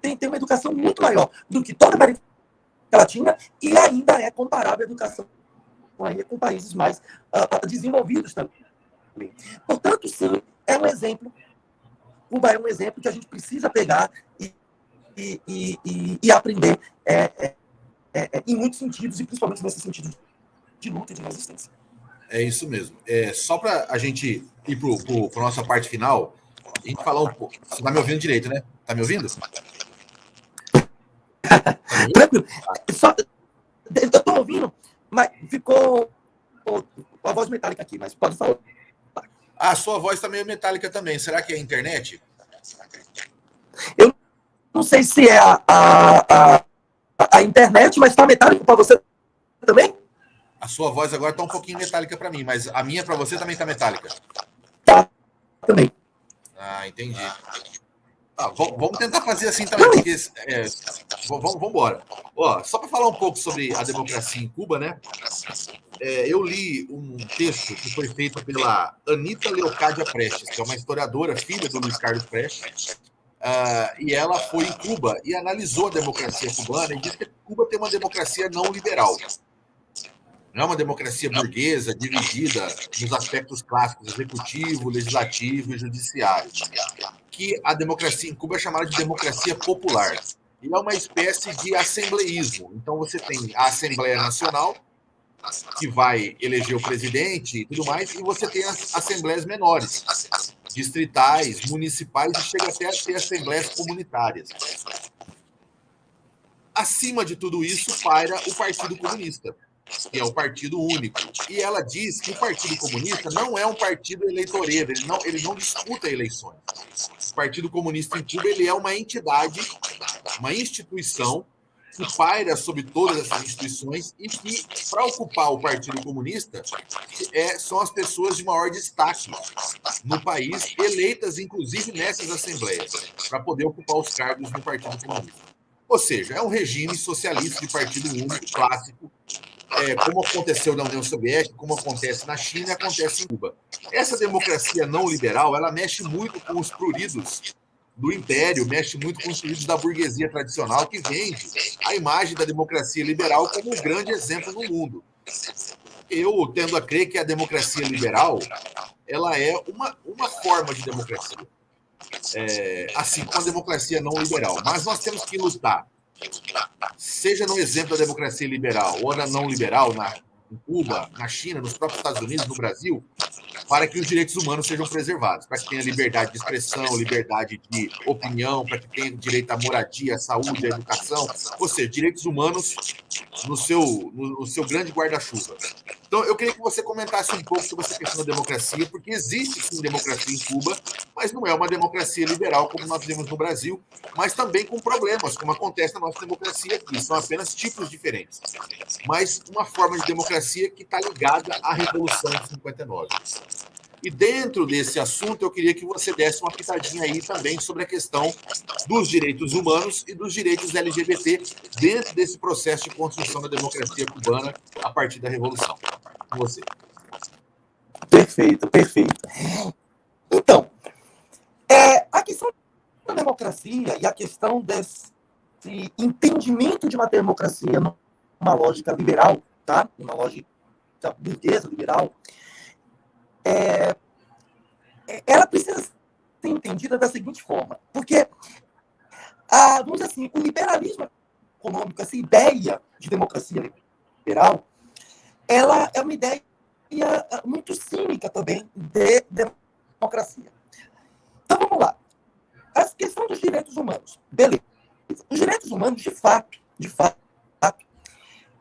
tem uma educação muito maior do que toda a América Latina e ainda é comparável à educação com países mais desenvolvidos também. Portanto, sim, é um exemplo. Cuba é um exemplo que a gente precisa pegar e aprender em muitos sentidos, e principalmente nesse sentido de luta e de resistência. É isso mesmo. Só para a gente ir para a nossa parte final, a gente falar um pouco. Você está me ouvindo direito, né? Está me ouvindo? Tranquilo. Eu estou ouvindo, mas ficou a voz metálica aqui, mas pode falar. A sua voz está meio metálica também. Será que é a internet? Eu não sei se é a internet, mas está metálico para você também? A sua voz agora está um pouquinho metálica para mim, mas a minha para você também está metálica. Tá, também. Ah, entendi. Vamos tentar fazer assim também, porque vamos embora. Só para falar um pouco sobre a democracia em Cuba, né? Eu li um texto que foi feito pela Anita Leocádia Prestes, que é uma historiadora, filha do Luiz Carlos Prestes, e ela foi em Cuba e analisou a democracia cubana e disse que Cuba tem uma democracia não liberal. Não é uma democracia burguesa, dividida nos aspectos clássicos, executivo, legislativo e judiciário. Que a democracia em Cuba é chamada de democracia popular. E é uma espécie de assembleísmo. Então você tem a Assembleia Nacional, que vai eleger o presidente e tudo mais, e você tem as assembleias menores, distritais, municipais e chega até a ter assembleias comunitárias. Acima de tudo isso, paira o Partido Comunista, que é o partido único. E ela diz que o Partido Comunista não é um partido eleitoreiro, ele não disputa eleições. O Partido Comunista em Cuba ele é uma entidade, uma instituição que paira sobre todas essas instituições e que, para ocupar o Partido Comunista, são as pessoas de maior destaque no país, eleitas inclusive nessas assembleias, para poder ocupar os cargos no Partido Comunista. Ou seja, é um regime socialista de partido único, clássico, como aconteceu na União Soviética, como acontece na China e acontece em Cuba. Essa democracia não liberal, ela mexe muito com os pruridos do império, mexe muito com os pruridos da burguesia tradicional, que vende a imagem da democracia liberal como um grande exemplo no mundo. Eu tendo a crer que a democracia liberal ela é uma forma de democracia, assim como a democracia não liberal. Mas nós temos que lutar, seja no exemplo da democracia liberal ou na não liberal, em Cuba, na China, nos próprios Estados Unidos, no Brasil, para que os direitos humanos sejam preservados, para que tenha liberdade de expressão, liberdade de opinião, para que tenha direito à moradia, à saúde, à educação, ou seja, direitos humanos no seu grande guarda-chuva. Então, eu queria que você comentasse um pouco sobre essa questão da democracia, porque existe sim democracia em Cuba, mas não é uma democracia liberal como nós vemos no Brasil, mas também com problemas, como acontece na nossa democracia aqui. São apenas tipos diferentes, mas uma forma de democracia que está ligada à Revolução de 59. E dentro desse assunto, eu queria que você desse uma pitadinha aí também sobre a questão dos direitos humanos e dos direitos LGBT dentro desse processo de construção da democracia cubana a partir da Revolução. Com você. Perfeito, perfeito. Então, a questão da democracia e a questão desse entendimento de uma democracia numa lógica liberal, tá? Uma lógica burguesa liberal, ela precisa ser entendida da seguinte forma, porque, vamos dizer assim, o liberalismo econômico, essa ideia de democracia liberal, ela é uma ideia muito cínica também de democracia. Então, vamos lá. A questão dos direitos humanos. Beleza. Os direitos humanos, de fato,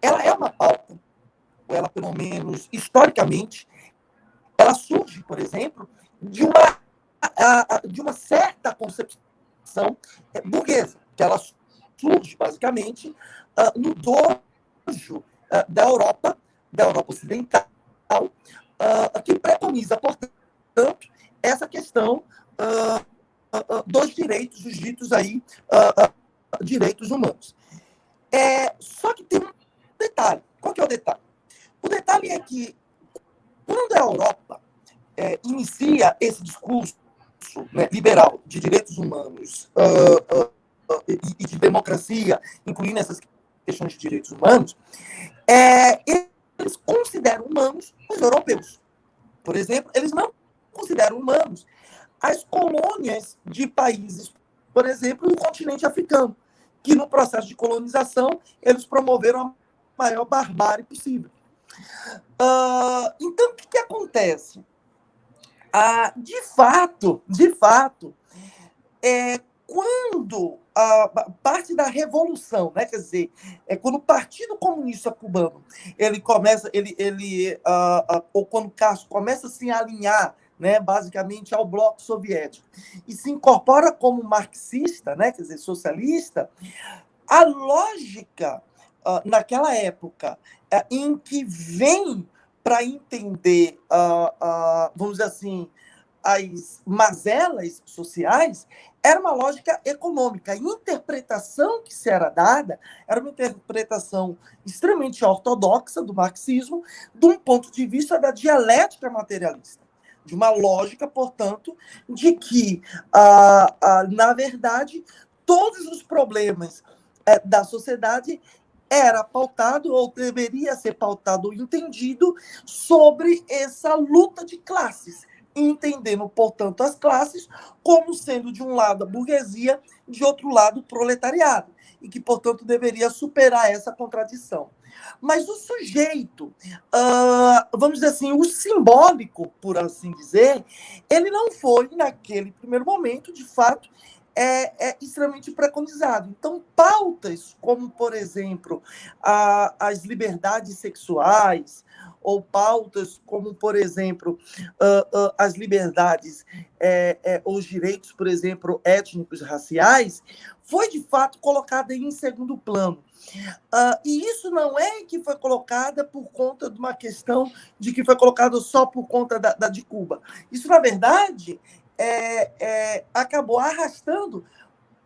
ela é uma pauta, ou ela, pelo menos, historicamente, ela surge, por exemplo, de uma certa concepção burguesa, que ela surge, basicamente, no dojo da Europa Ocidental, que preconiza, portanto, essa questão dos direitos, dos ditos aí, direitos humanos. Só que tem um detalhe. Qual que é o detalhe? O detalhe é que, quando a Europa inicia esse discurso, né, liberal de direitos humanos e de democracia, incluindo essas questões de direitos humanos, eles consideram humanos os europeus. Por exemplo, eles não consideram humanos as colônias de países, por exemplo, do continente africano, que no processo de colonização eles promoveram a maior barbárie possível. Então, o que acontece? De fato, quando parte da revolução, né, quer dizer, quando o Partido Comunista Cubano ele começa, ou quando Castro começa a se alinhar, né, basicamente ao bloco soviético e se incorpora como marxista, né, quer dizer, socialista, a lógica naquela época em que vem para entender, vamos dizer assim, as mazelas sociais, era uma lógica econômica. A interpretação que se era dada era uma interpretação extremamente ortodoxa do marxismo, de um ponto de vista da dialética materialista, de uma lógica, portanto, de que, na verdade, todos os problemas da sociedade era pautado, ou deveria ser pautado, ou entendido, sobre essa luta de classes, entendendo, portanto, as classes como sendo, de um lado, a burguesia, de outro lado, o proletariado, e que, portanto, deveria superar essa contradição. Mas o sujeito, vamos dizer assim, o simbólico, por assim dizer, ele não foi, naquele primeiro momento, de fato, extremamente preconizado. Então, pautas como, por exemplo, as liberdades sexuais, ou pautas como, por exemplo, as liberdades, os direitos, por exemplo, étnicos, raciais, foi, de fato, colocada em segundo plano. E isso não é que foi colocada por conta de uma questão de que foi colocado só por conta de Cuba. Isso, na verdade, acabou arrastando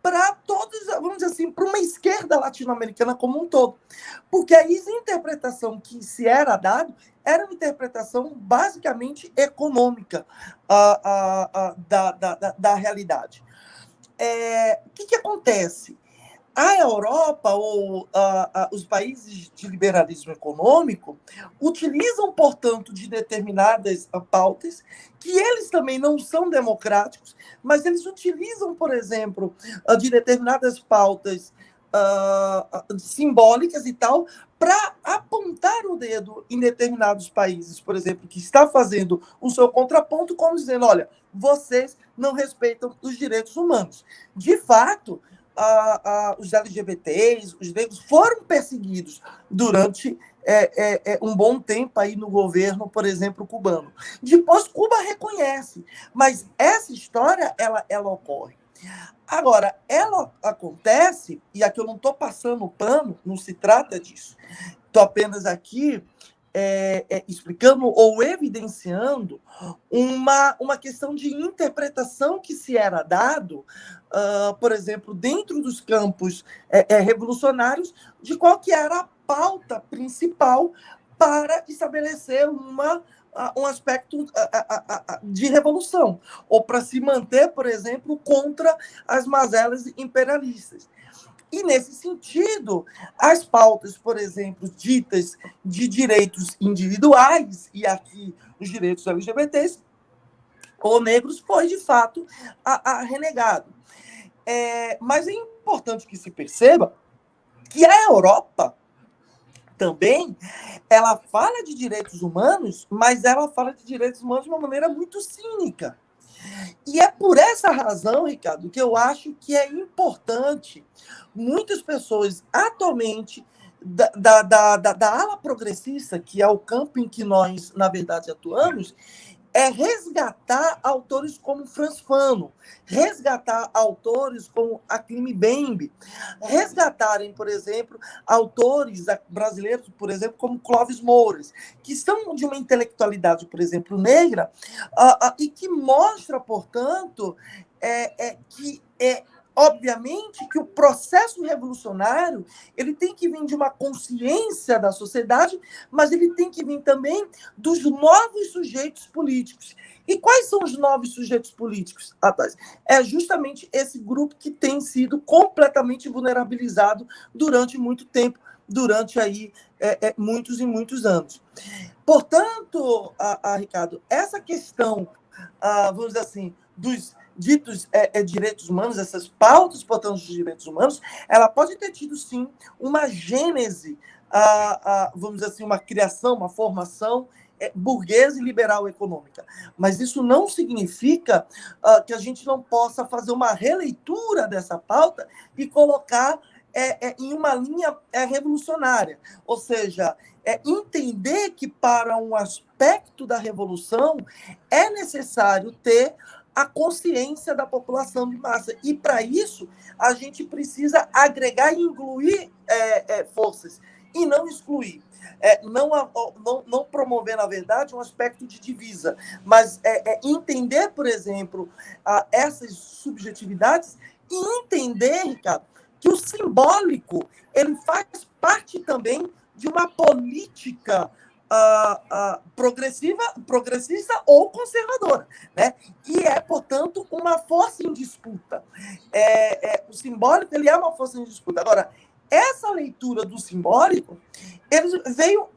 para todos, vamos dizer assim, para uma esquerda latino-americana como um todo. Porque a interpretação que se era dada era uma interpretação basicamente econômica da realidade. O que acontece? A Europa ou os países de liberalismo econômico utilizam, portanto, de determinadas pautas que eles também não são democráticos, mas eles utilizam, por exemplo, de determinadas pautas simbólicas e tal, para apontar o dedo em determinados países, por exemplo, que está fazendo o seu contraponto, como dizendo, olha, vocês não respeitam os direitos humanos. De fato, os LGBTs, os negros, foram perseguidos durante um bom tempo aí no governo, por exemplo, cubano. Depois, Cuba reconhece, mas essa história, ela ocorre. Agora, ela acontece, e aqui eu não estou passando pano, não se trata disso. Estou apenas aqui explicando ou evidenciando uma questão de interpretação que se era dado, por exemplo, dentro dos campos revolucionários, de qual que era a pauta principal para estabelecer um aspecto de revolução, ou para se manter, por exemplo, contra as mazelas imperialistas. E, nesse sentido, as pautas, por exemplo, ditas de direitos individuais, e aqui os direitos LGBTs ou negros, foi, de fato, renegado. Mas é importante que se perceba que a Europa também, ela fala de direitos humanos, mas ela fala de direitos humanos de uma maneira muito cínica. E é por essa razão, Ricardo, que eu acho que é importante muitas pessoas atualmente da ala progressista, que é o campo em que nós, na verdade, atuamos, resgatar autores como Frantz Fanon, resgatar autores como Akim Mbembe, resgatarem, por exemplo, autores brasileiros, por exemplo, como Clóvis Moures, que são de uma intelectualidade, por exemplo, negra, e que mostra, portanto, obviamente que o processo revolucionário ele tem que vir de uma consciência da sociedade, mas ele tem que vir também dos novos sujeitos políticos. E quais são os novos sujeitos políticos, Atas? É justamente esse grupo que tem sido completamente vulnerabilizado durante muito tempo, durante aí muitos e muitos anos. Portanto, Ricardo, essa questão, vamos dizer assim, dos ditos direitos humanos, essas pautas, portanto, de direitos humanos, ela pode ter tido, sim, uma gênese, vamos dizer assim, uma criação, uma formação burguesa e liberal econômica. Mas isso não significa que a gente não possa fazer uma releitura dessa pauta e colocar em uma linha revolucionária. Ou seja, entender que para um aspecto da revolução é necessário ter a consciência da população de massa. E, para isso, a gente precisa agregar e incluir forças, e não excluir. Não promover, na verdade, um aspecto de divisa, mas entender, por exemplo, essas subjetividades e entender, Ricardo, que o simbólico ele faz parte também de uma política progressista ou conservadora, né? E portanto, uma força em disputa. O simbólico ele é uma força em disputa. Agora, essa leitura do simbólico ele veio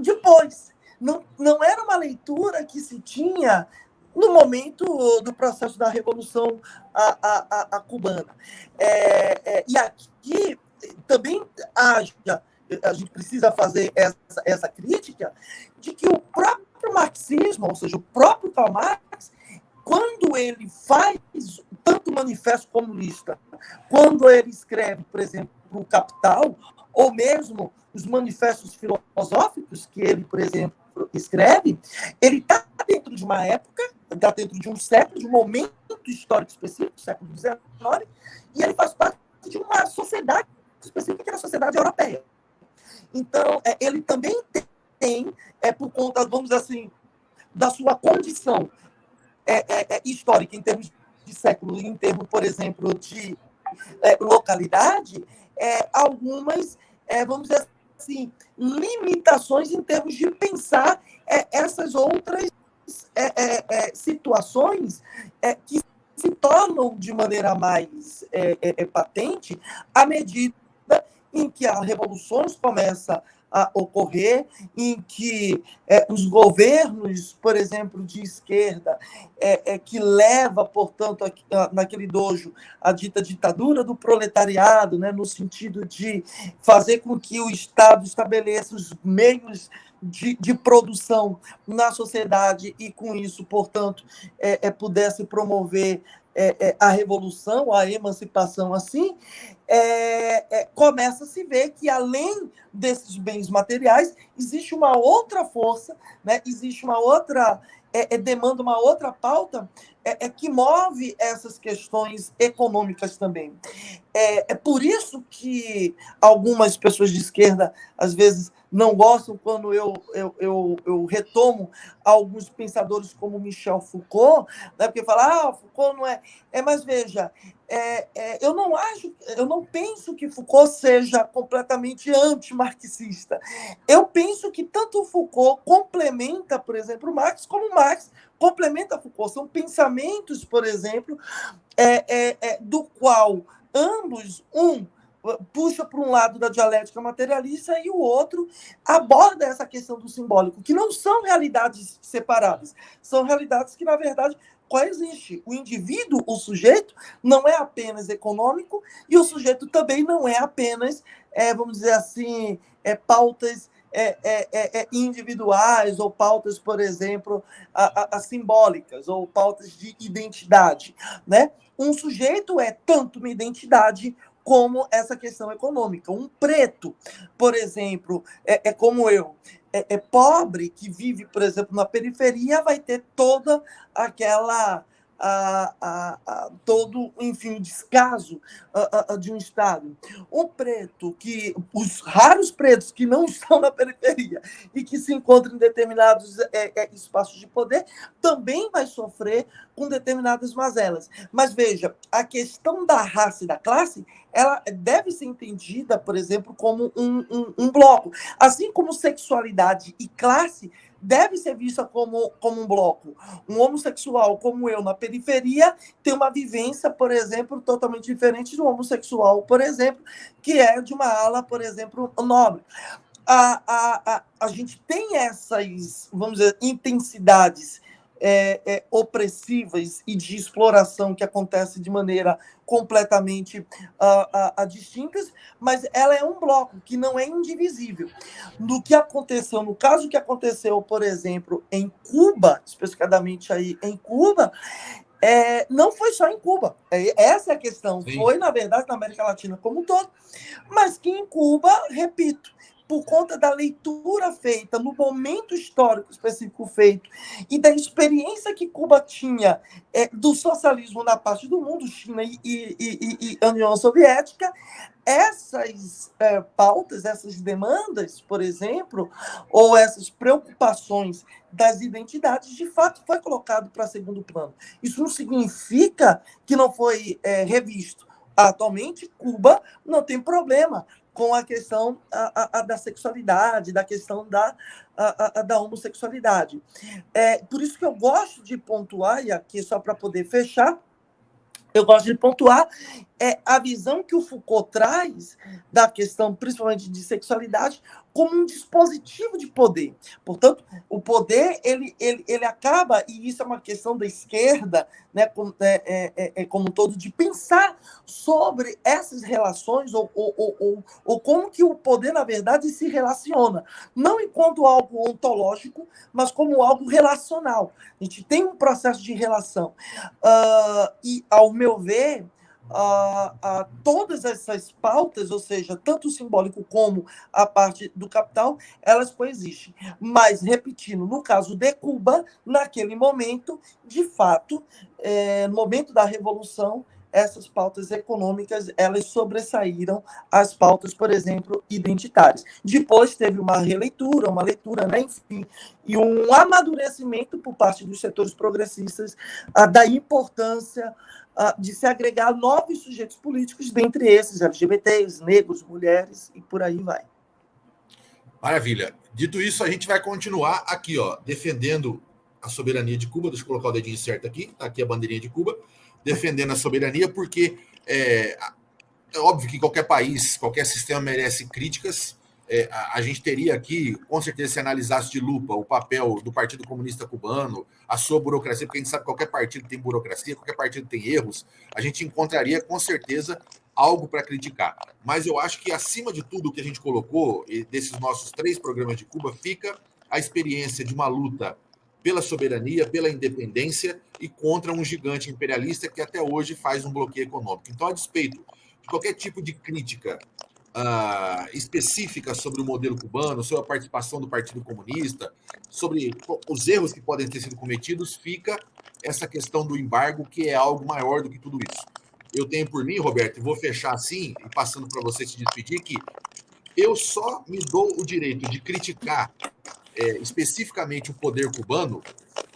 depois. Não era uma leitura que se tinha no momento do processo da Revolução cubana. E aqui também haja a gente precisa fazer essa crítica, de que o próprio marxismo, ou seja, o próprio Karl Marx, quando ele faz tanto o Manifesto Comunista, quando ele escreve, por exemplo, o Capital, ou mesmo os manifestos filosóficos que ele, por exemplo, escreve, ele está dentro de uma época, está dentro de um século, de um momento histórico específico, século XIX, e ele faz parte de uma sociedade específica, que é a sociedade europeia. Então, ele também tem, por conta, vamos dizer assim, da sua condição histórica, em termos de século, em termos, por exemplo, de localidade, algumas, vamos dizer assim, limitações em termos de pensar essas outras situações que se tornam de maneira mais patente à medida em que as revoluções começam a ocorrer, em que os governos, por exemplo, de esquerda, que leva, portanto, naquele dojo, a dita ditadura do proletariado, né, no sentido de fazer com que o Estado estabeleça os meios de produção na sociedade e, com isso, portanto, pudesse promover a revolução, a emancipação assim, começa a se ver que, além desses bens materiais, existe uma outra força, né? Existe uma outra demanda, uma outra pauta que move essas questões econômicas também. É por isso que algumas pessoas de esquerda, às vezes, não gostam quando eu retomo alguns pensadores como Michel Foucault, né? Porque fala, Foucault não é... Mas veja, eu não penso que Foucault seja completamente antimarxista. Eu penso que tanto Foucault complementa, por exemplo, Marx, como Marx complementa Foucault. São pensamentos, por exemplo, do qual ambos, puxa para um lado da dialética materialista e o outro aborda essa questão do simbólico, que não são realidades separadas, são realidades que, na verdade, coexistem. O indivíduo, o sujeito, não é apenas econômico e o sujeito também não é apenas, vamos dizer assim, pautas individuais ou pautas, por exemplo, simbólicas ou pautas de identidade, né? Um sujeito é tanto uma identidade como essa questão econômica. Um preto, por exemplo, como eu, pobre, que vive, por exemplo, na periferia, vai ter toda aquela... todo, enfim, descaso de um Estado. O preto, os raros pretos que não estão na periferia e que se encontram em determinados espaços de poder, também vai sofrer com determinadas mazelas. Mas veja, a questão da raça e da classe, ela deve ser entendida, por exemplo, como um bloco. Assim como sexualidade e classe deve ser vista como um bloco. Um homossexual como eu, na periferia, tem uma vivência, por exemplo, totalmente diferente do homossexual, por exemplo, que é de uma ala, por exemplo, nobre. A gente tem essas, vamos dizer, intensidades opressivas e de exploração que acontece de maneira completamente distintas, mas ela é um bloco que não é indivisível. No caso que aconteceu, por exemplo, em Cuba, especificadamente aí em Cuba, não foi só em Cuba. Essa é a questão. Sim. Foi, na verdade, na América Latina como um todo, mas que em Cuba, repito, por conta da leitura feita, no momento histórico específico feito, e da experiência que Cuba tinha do socialismo na parte do mundo, China e União Soviética, essas pautas, essas demandas, por exemplo, ou essas preocupações das identidades, de fato, foi colocado para segundo plano. Isso não significa que não foi revisto. Atualmente, Cuba não tem problema com a questão da sexualidade, da questão da homossexualidade. Por isso que eu gosto de pontuar, e aqui só para poder fechar, eu gosto de pontuar é a visão que o Foucault traz da questão, principalmente de sexualidade, como um dispositivo de poder. Portanto, o poder, ele acaba, e isso é uma questão da esquerda, né, como um todo, de pensar sobre essas relações, ou como que o poder, na verdade, se relaciona. Não enquanto algo ontológico, mas como algo relacional. A gente tem um processo de relação. E, ao meu ver, todas essas pautas, ou seja, tanto o simbólico como a parte do capital, elas coexistem. Mas, repetindo, no caso de Cuba, naquele momento, de fato, no momento da Revolução, essas pautas econômicas, elas sobressaíram as pautas, por exemplo, identitárias. Depois teve uma releitura, uma leitura, né, enfim, e um amadurecimento por parte dos setores progressistas da importância de se agregar novos sujeitos políticos, dentre esses LGBTs, negros, mulheres, e por aí vai. Maravilha. Dito isso, a gente vai continuar aqui, ó, defendendo a soberania de Cuba. Deixa eu colocar o dedinho certo aqui. Tá aqui a bandeirinha de Cuba. Defendendo a soberania, porque é óbvio que qualquer país, qualquer sistema merece críticas. A gente teria aqui, com certeza, se analisasse de lupa o papel do Partido Comunista Cubano, a sua burocracia, porque a gente sabe que qualquer partido tem burocracia, qualquer partido tem erros, a gente encontraria, com certeza, algo para criticar. Mas eu acho que, acima de tudo o que a gente colocou, desses nossos 3 programas de Cuba, fica a experiência de uma luta pela soberania, pela independência e contra um gigante imperialista que até hoje faz um bloqueio econômico. Então, a despeito de qualquer tipo de crítica específica sobre o modelo cubano, sobre a participação do Partido Comunista, sobre os erros que podem ter sido cometidos, fica essa questão do embargo, que é algo maior do que tudo isso. Eu tenho por mim, Roberto, e vou fechar assim, e passando para você se despedir, que eu só me dou o direito de criticar especificamente o poder cubano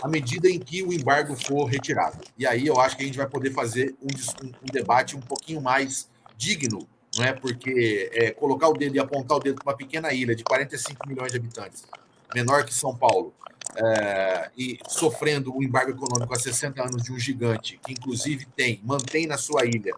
à medida em que o embargo for retirado. E aí eu acho que a gente vai poder fazer um debate um pouquinho mais digno, não é? Porque colocar o dedo e apontar o dedo para uma pequena ilha de 45 milhões de habitantes, menor que São Paulo, e sofrendo o embargo econômico há 60 anos de um gigante, que inclusive mantém na sua ilha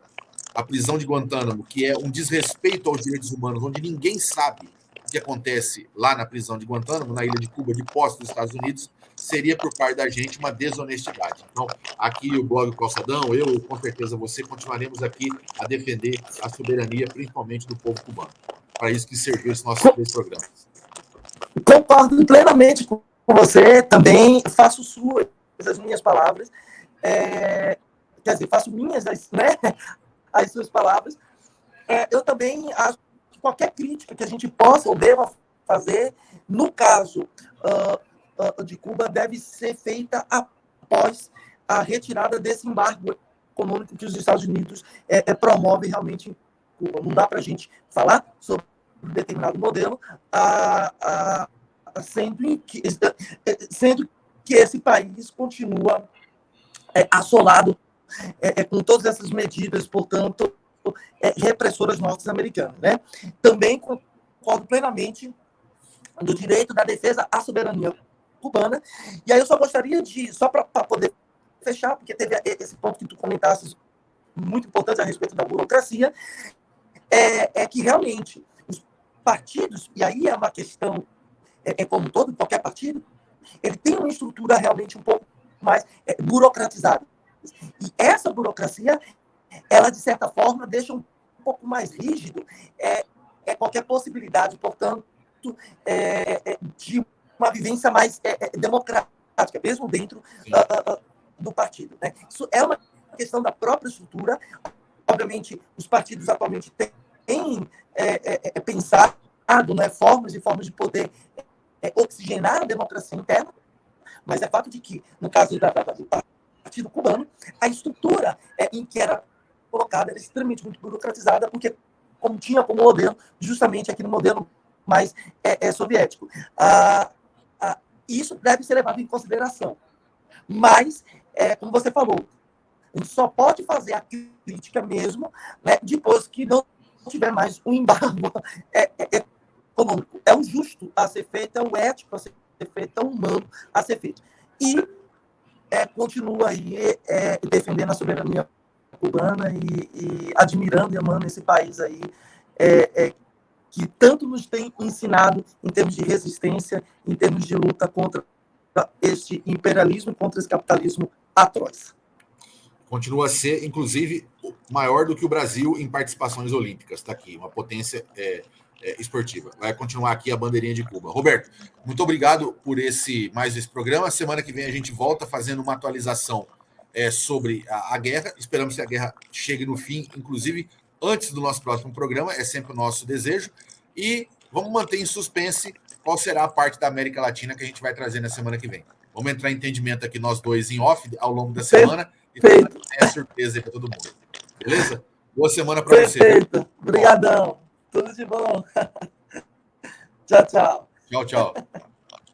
a prisão de Guantánamo, que é um desrespeito aos direitos humanos, onde ninguém sabe o que acontece lá na prisão de Guantánamo, na ilha de Cuba, de posse dos Estados Unidos, seria por parte da gente uma desonestidade. Então, aqui o blog Calçadão, eu com certeza você, continuaremos aqui a defender a soberania, principalmente do povo cubano. Para isso que serviu esses nossos 3 programas. Concordo plenamente com você, também faço suas as minhas palavras, quer dizer, faço minhas, né, as suas palavras. Eu também acho que qualquer crítica que a gente possa ou deva fazer, no caso de Cuba, deve ser feita após a retirada desse embargo econômico que os Estados Unidos promovem realmente em Cuba. Não dá para a gente falar sobre um determinado modelo, sendo que esse país continua assolado com todas essas medidas, portanto, repressoras norte-americanas, né? Também concordo plenamente do direito da defesa à soberania cubana. E aí eu só gostaria de, só para poder fechar, porque teve esse ponto que tu comentaste, muito importante a respeito da burocracia, que realmente os partidos, e aí é uma questão, como todo, qualquer partido, ele tem uma estrutura realmente um pouco mais burocratizada. E essa burocracia, ela, de certa forma, deixa um pouco mais rígido qualquer possibilidade, portanto, de uma vivência mais democrática, mesmo dentro do partido, né? Isso é uma questão da própria estrutura. Obviamente, os partidos atualmente têm pensado, né, formas de poder oxigenar a democracia interna, mas é fato de que, no caso do Partido Cubano, a estrutura em que era colocada era extremamente muito burocratizada, porque como tinha como modelo, justamente aquele modelo mais soviético. Isso deve ser levado em consideração. Mas, como você falou, a gente só pode fazer a crítica mesmo, né, depois que não tiver mais um embargo econômico. É o justo a ser feito, é o ético a ser feito, é o humano a ser feito. E continua aí defendendo a soberania cubana e admirando e amando esse país aí, que tanto nos tem ensinado em termos de resistência, em termos de luta contra este imperialismo, contra esse capitalismo atroz. Continua a ser, inclusive, maior do que o Brasil em participações olímpicas. Está aqui, uma potência esportiva. Vai continuar aqui a bandeirinha de Cuba. Roberto, muito obrigado por mais esse programa. Semana que vem a gente volta fazendo uma atualização sobre a guerra. Esperamos que a guerra chegue no fim, inclusive antes do nosso próximo programa. É sempre o nosso desejo. E vamos manter em suspense qual será a parte da América Latina que a gente vai trazer na semana que vem. Vamos entrar em entendimento aqui nós dois em off ao longo da semana. E é surpresa aí para todo mundo. Beleza? Boa semana para você. Perfeito. Obrigadão. Tudo de bom. Tchau, tchau. Tchau, tchau.